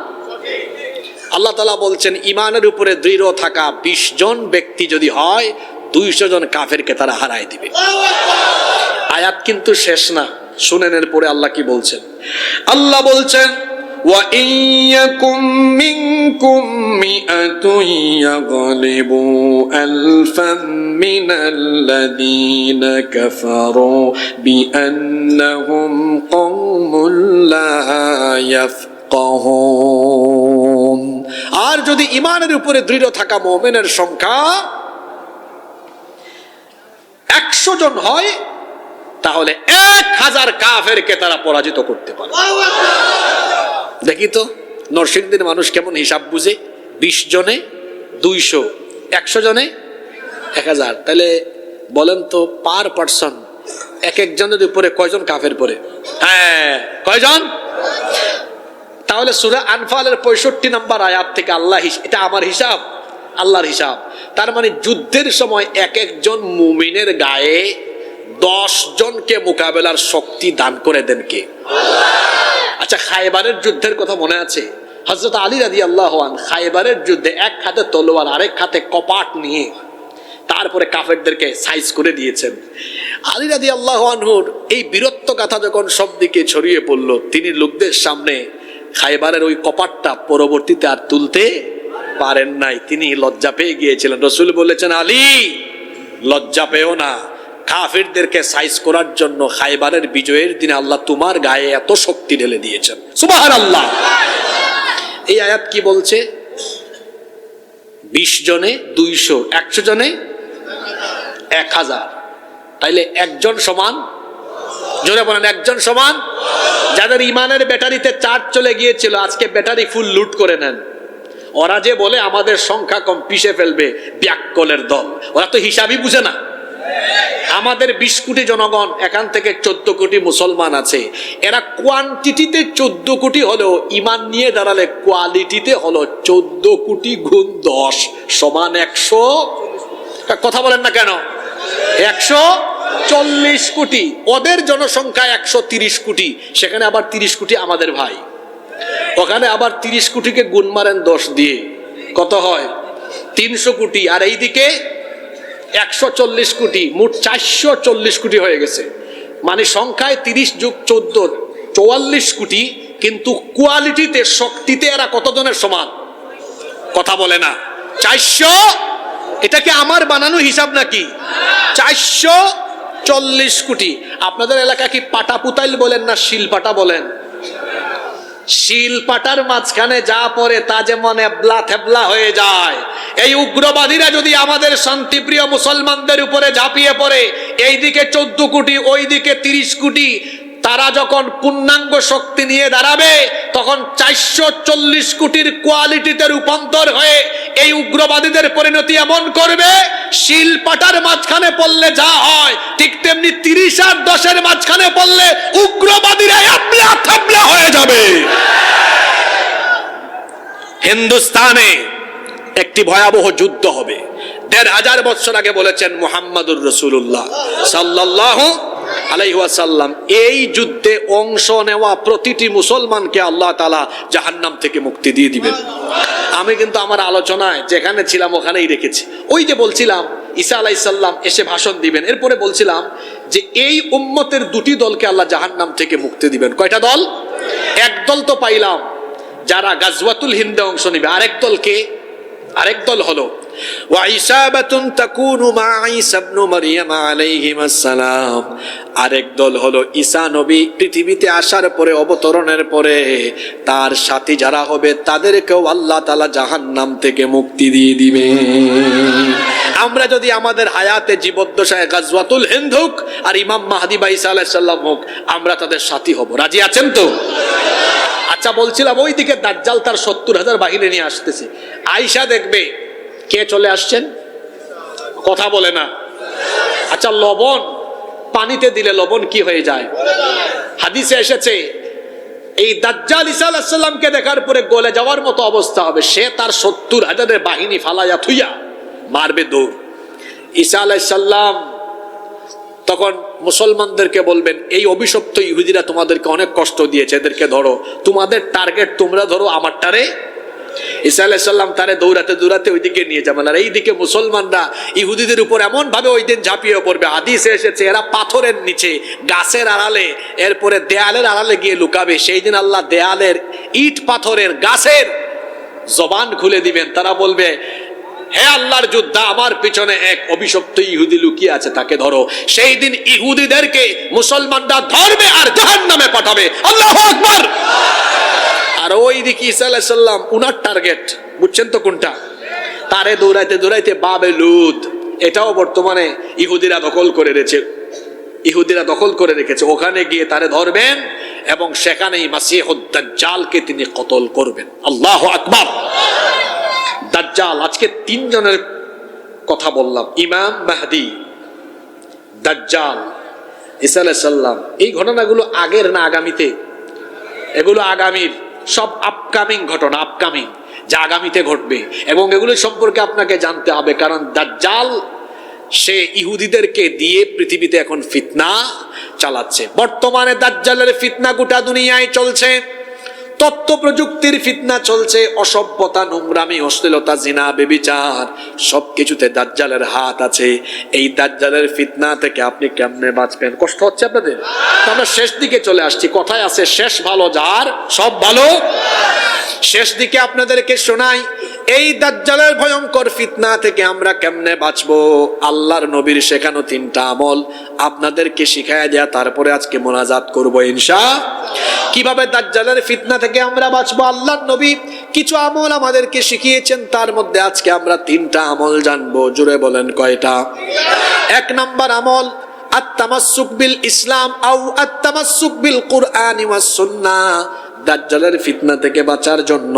আল্লাহ তাআলা বলছেন ঈমানের উপরে দৃঢ় থাকা 20 জন ব্যক্তি যদি হয়, 200 জন কাফেরকে তারা হারায় দিবে। আয়াত কিন্তু শেষ না, শুনেন এরপরে আল্লাহ কি বলছেন। আল্লাহ বলছেন, ওয়া ইয়াকুম মিনকুম মিআতুন ইয়াগলিবু আলফাম মিনাল্লাযীনা কাফারু বিআন্নাহুম কওমুন লা ইয়াফকাহুন। আর যদি ঈমানের উপরে দৃঢ় থাকা মুমিনের সংখ্যা 100 জন হয়, তাহলে 1000 কাফেরকে তারা পরাজিত করতে পারে। দেখি তো নরসিংদীর মানুষ কেমন হিসাব বুঝে। 20 জনে 200, 100 জনে 1000। তাহলে বলেন তো পার পারসন এক একজনের উপরে কয়জন কাফের পড়ে? হ্যাঁ, কয়জন? তাহলে সূরা আনফালের 65 নম্বর আয়াত থেকে আল্লাহ, এটা আমার হিসাব, আল্লাহর হিসাব। তার মানে যুদ্ধের সময় এক একজন মুমিনের গায়ে 10 জনকে মোকাবেলার শক্তি দান করে দেন কে? আচ্ছা, খায়বারের যুদ্ধের কথা মনে আছে? হযরত আলী রাদিয়াল্লাহু আনহু খায়বারের যুদ্ধে এক হাতে তলোয়ার আরেক হাতে কপাট নিয়ে তারপরে কাফেরদেরকে সাইজ করে দিয়েছেন। আলী রাদিয়াল্লাহু আনহুর এই বীরত্ব গাথা যখন সব দিকে ছড়িয়ে পড়ল, তিনি লোকদের সামনে খায়বারের ওই কপাটটা পরবর্তীতে আর তুলতে পারেন নাই, তিনি লজ্জা পেয়ে গিয়েছিলেন। রাসূল বলেছেন, আলী লজ্জা পেও না, কাফিরদেরকে সাইজ করার জন্য খায়বারের বিজয়ের দিনে আল্লাহ তোমার গায়ে এত শক্তি ঢেলে দিয়েছেন। সুবহানাল্লাহ। এই আয়াত কি বলছে? 20 জনে 200, 100 জনে 1000। তাইলে একজন সমান, জোরে বলেন, একজন সমান। যাদের ইমানের ব্যাটারিতে চার্জ চলে গিয়েছিল, আজকে ব্যাটারি ফুল লুট করে নেন। ওরা যে বলে আমাদের সংখ্যা কম, পিষে ফেলবে, ব্যাককলের দল। ওরা তো হিসাবই বুঝে না। আমাদের 20 কোটি জনগণ, এখান থেকে 14 কোটি মুসলমান আছে। এরা কোয়ান্টিটিতে 14 কোটি হলেও ইমান নিয়ে দাঁড়ালে কোয়ালিটিতে হলো 14 কোটি গুণ 10 সমান 100। কথা বলেন না কেন? 140 কোটি। ওদের জনসংখ্যা 130 কোটি, সেখানে আবার 30 কোটি আমাদের ভাই। ওখানে আবার 30 কোটিকে গুণ মারেন 10 দিয়ে, কত হয়? 300 কোটি। আর এইদিকে 140 কোটি, মোট 440 কোটি হয়ে গেছে। মানে সংখ্যায় 30 যোগ 14, 44 কোটি, কিন্তু কোয়ালিটিতে, শক্তিতে এরা কতজনের সমান? কথা বলে না। 400। এটা কি আমার বানানো হিসাব নাকি? 440 কোটি। আপনাদের এলাকা কি পাটাপুতাইল বলেন না শিলপাটা বলেন? শিল পাটার মাঝখানে যা পড়ে তা যেমন এবলা থেবলা হয়ে যায়, এই উগ্রবাদীরা যদি আমাদের শান্তিপ্রিয় মুসলমানদের উপরে ঝাঁপিয়ে পড়ে, এইদিকে 14 কোটি ওইদিকে 30 কোটি, তারা যখন পূর্ণাঙ্গ শক্তি নিয়ে দাঁড়াবে তখন 440 কোটির কোয়ালিটিতে রূপান্তর হয়ে এই উগ্রবাদীদের পরিণতি এমন করবে, শিল পাটার মাঝখানে পড়লে যা হয় ঠিক তেমনি 30 আর 10-এর মাঝখানে পড়লে উগ্রবাদীরা এবলা থেবলা হয়ে যাবে। হিন্দুস্তানে একটি ভয়াবহ যুদ্ধ হবে। 1500 বছর আগে বলেছেন মুহাম্মাদুর রাসূলুল্লাহ সাল্লাল্লাহু আলাইহি ওয়াসাল্লাম, এই যুদ্ধে অংশ নেওয়া প্রতিটি মুসলমানকে আল্লাহ তাআলা জাহান্নাম থেকে মুক্তি দিয়ে দিবেন। আমি কিন্তু আমার আলোচনায় যেখানে ছিলাম ওখানেই রেখেছি। ওই যে বলছিলাম ঈসা আলাইহিস সালাম এসে ভাষণ দিবেন, এরপরে বলছিলাম যে এই উম্মতের দুটি দলকে আল্লাহ জাহান্নাম থেকে মুক্তি দিবেন। কয়টা দল? এক দল তো পাইলাম যারা গাজওয়াতুল হিন্দে অংশ নেবে, আরেক দল হলো ওয়াইসাবাতুন তাকুনু মা ঈসা ইবনে মারইয়াম আলাইহিস সালাম, আরেক দল হলো ঈসা নবী পৃথিবীতে আসার পরে, অবতরণের পরে তার সাথী যারা হবে তাদেরকেও আল্লাহ তাআলা জাহান্নাম থেকে মুক্তি দিয়ে দিবেন। আমরা যদি আমাদের হায়াতে জীবদ্দশায় গাজওয়াতুল হিন্দ হোক আর ইমাম মাহদী বা ঈসা আলাইহিস সালাম হোক, আমরা তাদের সাথী হব। রাজি আছেন তো? আচ্ছা, বলছিলাম ওইদিকে দাজ্জাল তার 70,000 বাহিনী নিয়ে আসতেছে। আয়েশা দেখবে কে চলে আসছেন, কথা বলে না। আচ্ছা, লবণ পানিতে দিলে লবণ কি হয়ে যায়? হাদিসে এসেছে এই দাজ্জাল ঈসা আলাইহিস সালামকে দেখার পরে গলে যাওয়ার মতো অবস্থা হবে। সে তার 70,000 বাহিনী ফালাইয়া থুইয়া মারবে দৌড়। ঈসা আলাইহিস সালাম তখন মুসলমানদেরকে বলবেন, এই অভিশপ্ত ইহুদিরা তোমাদেরকে অনেক কষ্ট দিয়েছে, এদেরকে ধরো, তোমাদের টার্গেট তোমরা ধরো, আমারটারে। ঈসা আলাইহিস সালাম তারে দৌড়াতে দৌড়াতে ওইদিকে নিয়ে যাবেন, আর এইদিকে মুসলমানরা ইহুদিদের উপর এমন ভাবে ওই দিন ঝাঁপিয়ে পড়বে। হাদিসে এসেছে এরা পাথরের নিচে, গাছের আড়ালে, এরপরে দেয়ালের আড়ালে গিয়ে লুকাবে। সেই দিন আল্লাহ দেয়ালের, ইট পাথরের, গাছের জবান খুলে দিবেন। তারা বলবে, হে আল্লাহর যোদ্ধা, আমার পিছনে এক অভিশপ্ত ইহুদি লুকিয়ে আছে, তাকে ধরো। সেই দিন ইহুদিদেরকে মুসলমানরা ধরবে আর জাহান্নামে পাঠাবে। আল্লাহু আকবার। আর ওই দিকে ঈসা আলাইহিস সালাম, উনার টার্গেট বুঝছেন তো কোনটা? তারে দৌড়াইতে দৌড়াইতে বাবে লুদ, এটাও বর্তমানে ইহুদিরা দখল করে রেখেছে। ওখানে গিয়ে তারে ধরবেন এবং সেখানেই মাসিহুদ দাজ্জালকে তিনি কতল করবেন। আল্লাহু আকবার। দাজ্জাল, আজকে 3 জনের কথা বললাম, ইমাম মাহদী, দাজ্জাল, ঈসা আলাইহিস সালাম। এই ঘটনাগুলো আগের না আগামীতে? এগুলো আগামীর, সব আপকামিং ঘটনা, আপকামিং, যা আগামীতে ঘটবে, এবং এগুলো সম্পর্কে আপনাকে জানতে হবে। কারণ দাজ্জাল সে ইহুদিদেরকে দিয়ে পৃথিবীতে এখন ফিতনা চালাচ্ছে। বর্তমানে দাজ্জালের ফিতনা গোটা দুনিয়ায় চলছে। তথ্য প্রযুক্তির ফিতনা চলছে, অসভ্যতা, নোংরামি, অশ্লীলতা, জিনা, ব্যভিচার, সবকিছুতে দাজ্জালের হাত আছে। এই দাজ্জালের ফিতনা থেকে আপনি কেমনে বাঁচবেন? কষ্ট হচ্ছে আপনাদের? আমরা শেষ দিকে চলে আসছি। কথায় আছে, শেষ ভালো যার, সব ভালো। শেষ দিকে আপনাদেরকে শোনাই, এই দাজ্জালের ভয়ঙ্কর ফিতনা থেকে আমরা কেমনে বাঁচবো। আল্লাহর নবীর শেখানো 3টা আমল আপনাদেরকে শিখায়া দেয়া, তারপরে আজকে মোনাজাত করব ইনশাআল্লাহ। কিভাবে দাজ্জালের ফিতনা থেকে আমরা বাঁচবো, আল্লাহর নবী কিছু আমল আমাদেরকে শিখিয়েছেন, তার মধ্যে আজকে আমরা 3টা আমল জানবো। জোরে বলেন কয়টা? 1 নাম্বার আমল, আত-তামাসসুক বিল ইসলাম আও আত-তামাসসুক বিল কুরআনি ওয়াস সুন্নাহ। দাজ্জালের ফিতনা থেকে বাঁচার জন্য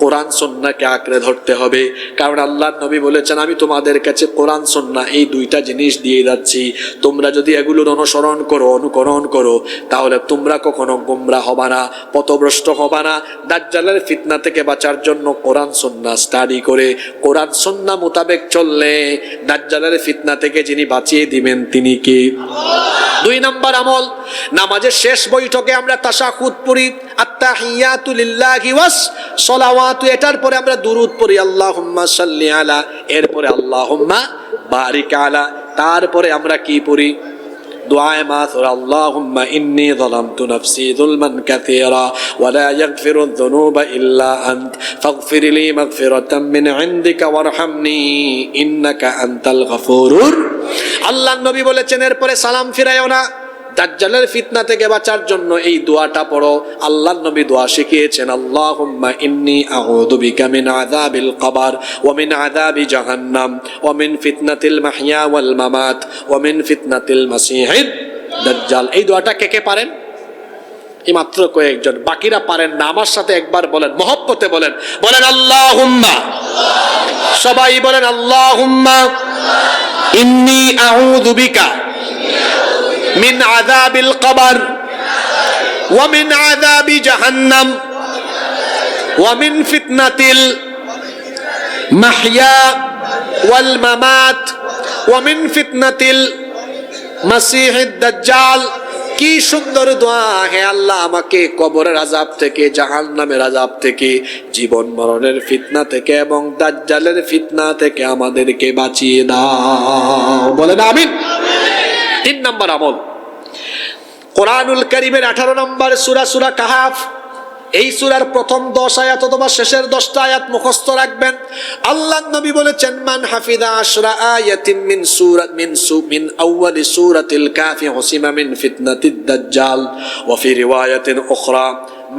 কোরআন সুন্নাহকে আঁকড়ে ধরতে হবে। কারণ আল্লাহর নবী বলেছেন, আমি তোমাদের কাছে কোরআন সুন্নাহ এই 2টা জিনিস দিয়ে যাচ্ছি, তোমরা যদি এগুলোর অনুসরণ করো, অনুকরণ করো, তাহলে তোমরা কখনো গোমরা হবা না, পথভ্রষ্ট হবা না। দাজ্জালের ফিতনা থেকে বাঁচার জন্য কোরআন সুন্নাহ স্টাডি করে কোরআন সুন্নাহ মোতাবেক চললে দাজ্জালের ফিতনা থেকে যিনি বাঁচিয়ে দিবেন তিনি কে? 2 নাম্বার আমল, নামাজের শেষ বৈঠকে আমরা তাশাহুদ পড়ি, আত-তাহিয়াতু লিল্লাহি ওয়াস সালাওয়াতু, এটার পরে আমরা দুরূদ পড়ি, আল্লাহুম্মা সাল্লি আলা, এরপরে আল্লাহুম্মা বারিক আলা, তারপরে আমরা কি পড়ি? দোয়ায়ে মাসুর, আল্লাহুম্মা ইন্নী যালামতু নাফসি যুলমান কাসীরা ওয়া লা ইয়াগফিরুয যুনুবা ইল্লা আনত ফাগফিরলি মাগফিরাতাম মিন ইনদিকা ওয়ারহামনি ইন্নাকা আনতাল গফুরুর। আল্লাহর নবী বলেছেন, এরপরে সালাম ফিরাইও না, দাজ্জালের ফিতনা থেকে বাঁচার জন্য এই দোয়াটা পড়ো। আল্লাহর নবী দোয়া শিখিয়েছেন, আল্লাহুম্মা ইন্নী আউযু বিকা মিন আযাবিল কবর ওয়া মিন আযাবি জাহান্নাম ওয়া মিন ফিতনাতিল মাহইয়া ওয়াল মামাত ওয়া মিন ফিতনাতিল মাসীহিদ দাজ্জাল। এই দোয়াটা কে কে পারেন? এই মাত্র কয়েকজন, বাকিরা পারেন না। আমার সাথে একবার বলেন, মহব্বতে বলেন, বলেন আল্লাহুম্মা, সবাই বলেন আল্লাহুম্মা ইন্নী আউযু বিকা মিন আযাবিল কবর ওয়া মিন আযাবি জাহান্নাম ওয়া মিন ফিতনাতিল মাহইয়া ওয়াল মামাত ওয়া মিন ফিতনাতিল মাসীহিদ দাজ্জাল। কি সুন্দর দোয়া! হে আল্লাহ, আমাকে কবরের আযাব থেকে, জাহান্নামের আযাব থেকে, জীবন মরণের ফিতনা থেকে এবং দাজ্জালের ফিতনা থেকে আমাদেরকে বাঁচিয়ে দাও। বলেন আমিন। 3 নম্বর আমল, কোরআনুল কারীমের 18 নম্বর সূরা, সূরা কাহাফ। এই সূরার প্রথম 10 আয়াত অথবা শেষের 10টা আয়াত মুখস্থ রাখবেন। আল্লাহর নবী বলেছেন, মান হাফিযা 10 আয়াতিন মিন আউয়ালি সূরাতিল কাফি হুসিমা মিন ফিতনাতিদ দাজ্জাল ওয়া ফি রিওয়ায়াতিন উখরা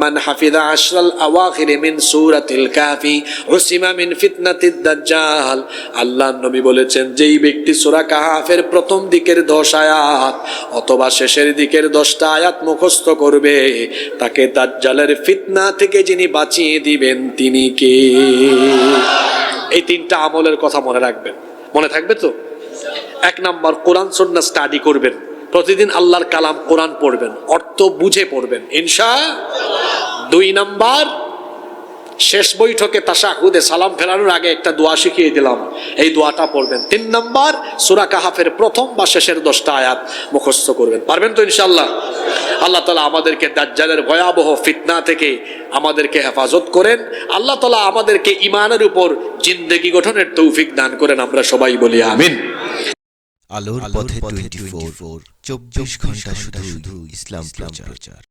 মান হাফিযা 10 আওয়াখির মিন সূরাতিল কাফি হুসিমা মিন ফিতনাতিদ দাজ্জাল। আল্লাহর নবী বলেছেন, যেই ব্যক্তি সূরা কাহাফের প্রথম দিকের 10 আয়াত অথবা শেষের দিকের 10টা আয়াত মুখস্থ করবে, তাকে দাজ্জালের ফিতনা থেকে যিনি বাঁচিয়ে দিবেন তিনি কে? এই 3টা আমলের কথা মনে রাখবেন। মনে থাকবে তো? 1 নম্বর, কোরআন সুন্নাহ স্টাডি করবেন। প্রতিদিন আল্লাহর কালাম কোরআন পড়বেন, অর্থ বুঝে পড়বেন ইনশাআল্লাহ। 2 নম্বর, শেষ বৈঠকে তাশাহুদে সালাম ফেরানোর আগে একটা দোয়া শিখিয়ে দিলাম, এই দোয়াটা পড়বেন। 3 নম্বর, সূরা কাহাফের প্রথম বা শেষের 10টা আয়াত মুখস্থ করবেন। পারবেন তো ইনশাআল্লাহ? আল্লাহ তাআলা আমাদেরকে দাজ্জালের ভয়াবহ ফিতনা থেকে আমাদেরকে হেফাজত করেন। আল্লাহ তাআলা আমাদেরকে ঈমানের উপর জিন্দেগি গঠনের তৌফিক দান করেন। আমরা সবাই বলি আমিন। আলোর পথে 24 24 ঘন্টা শুধু ইসলাম প্রচার।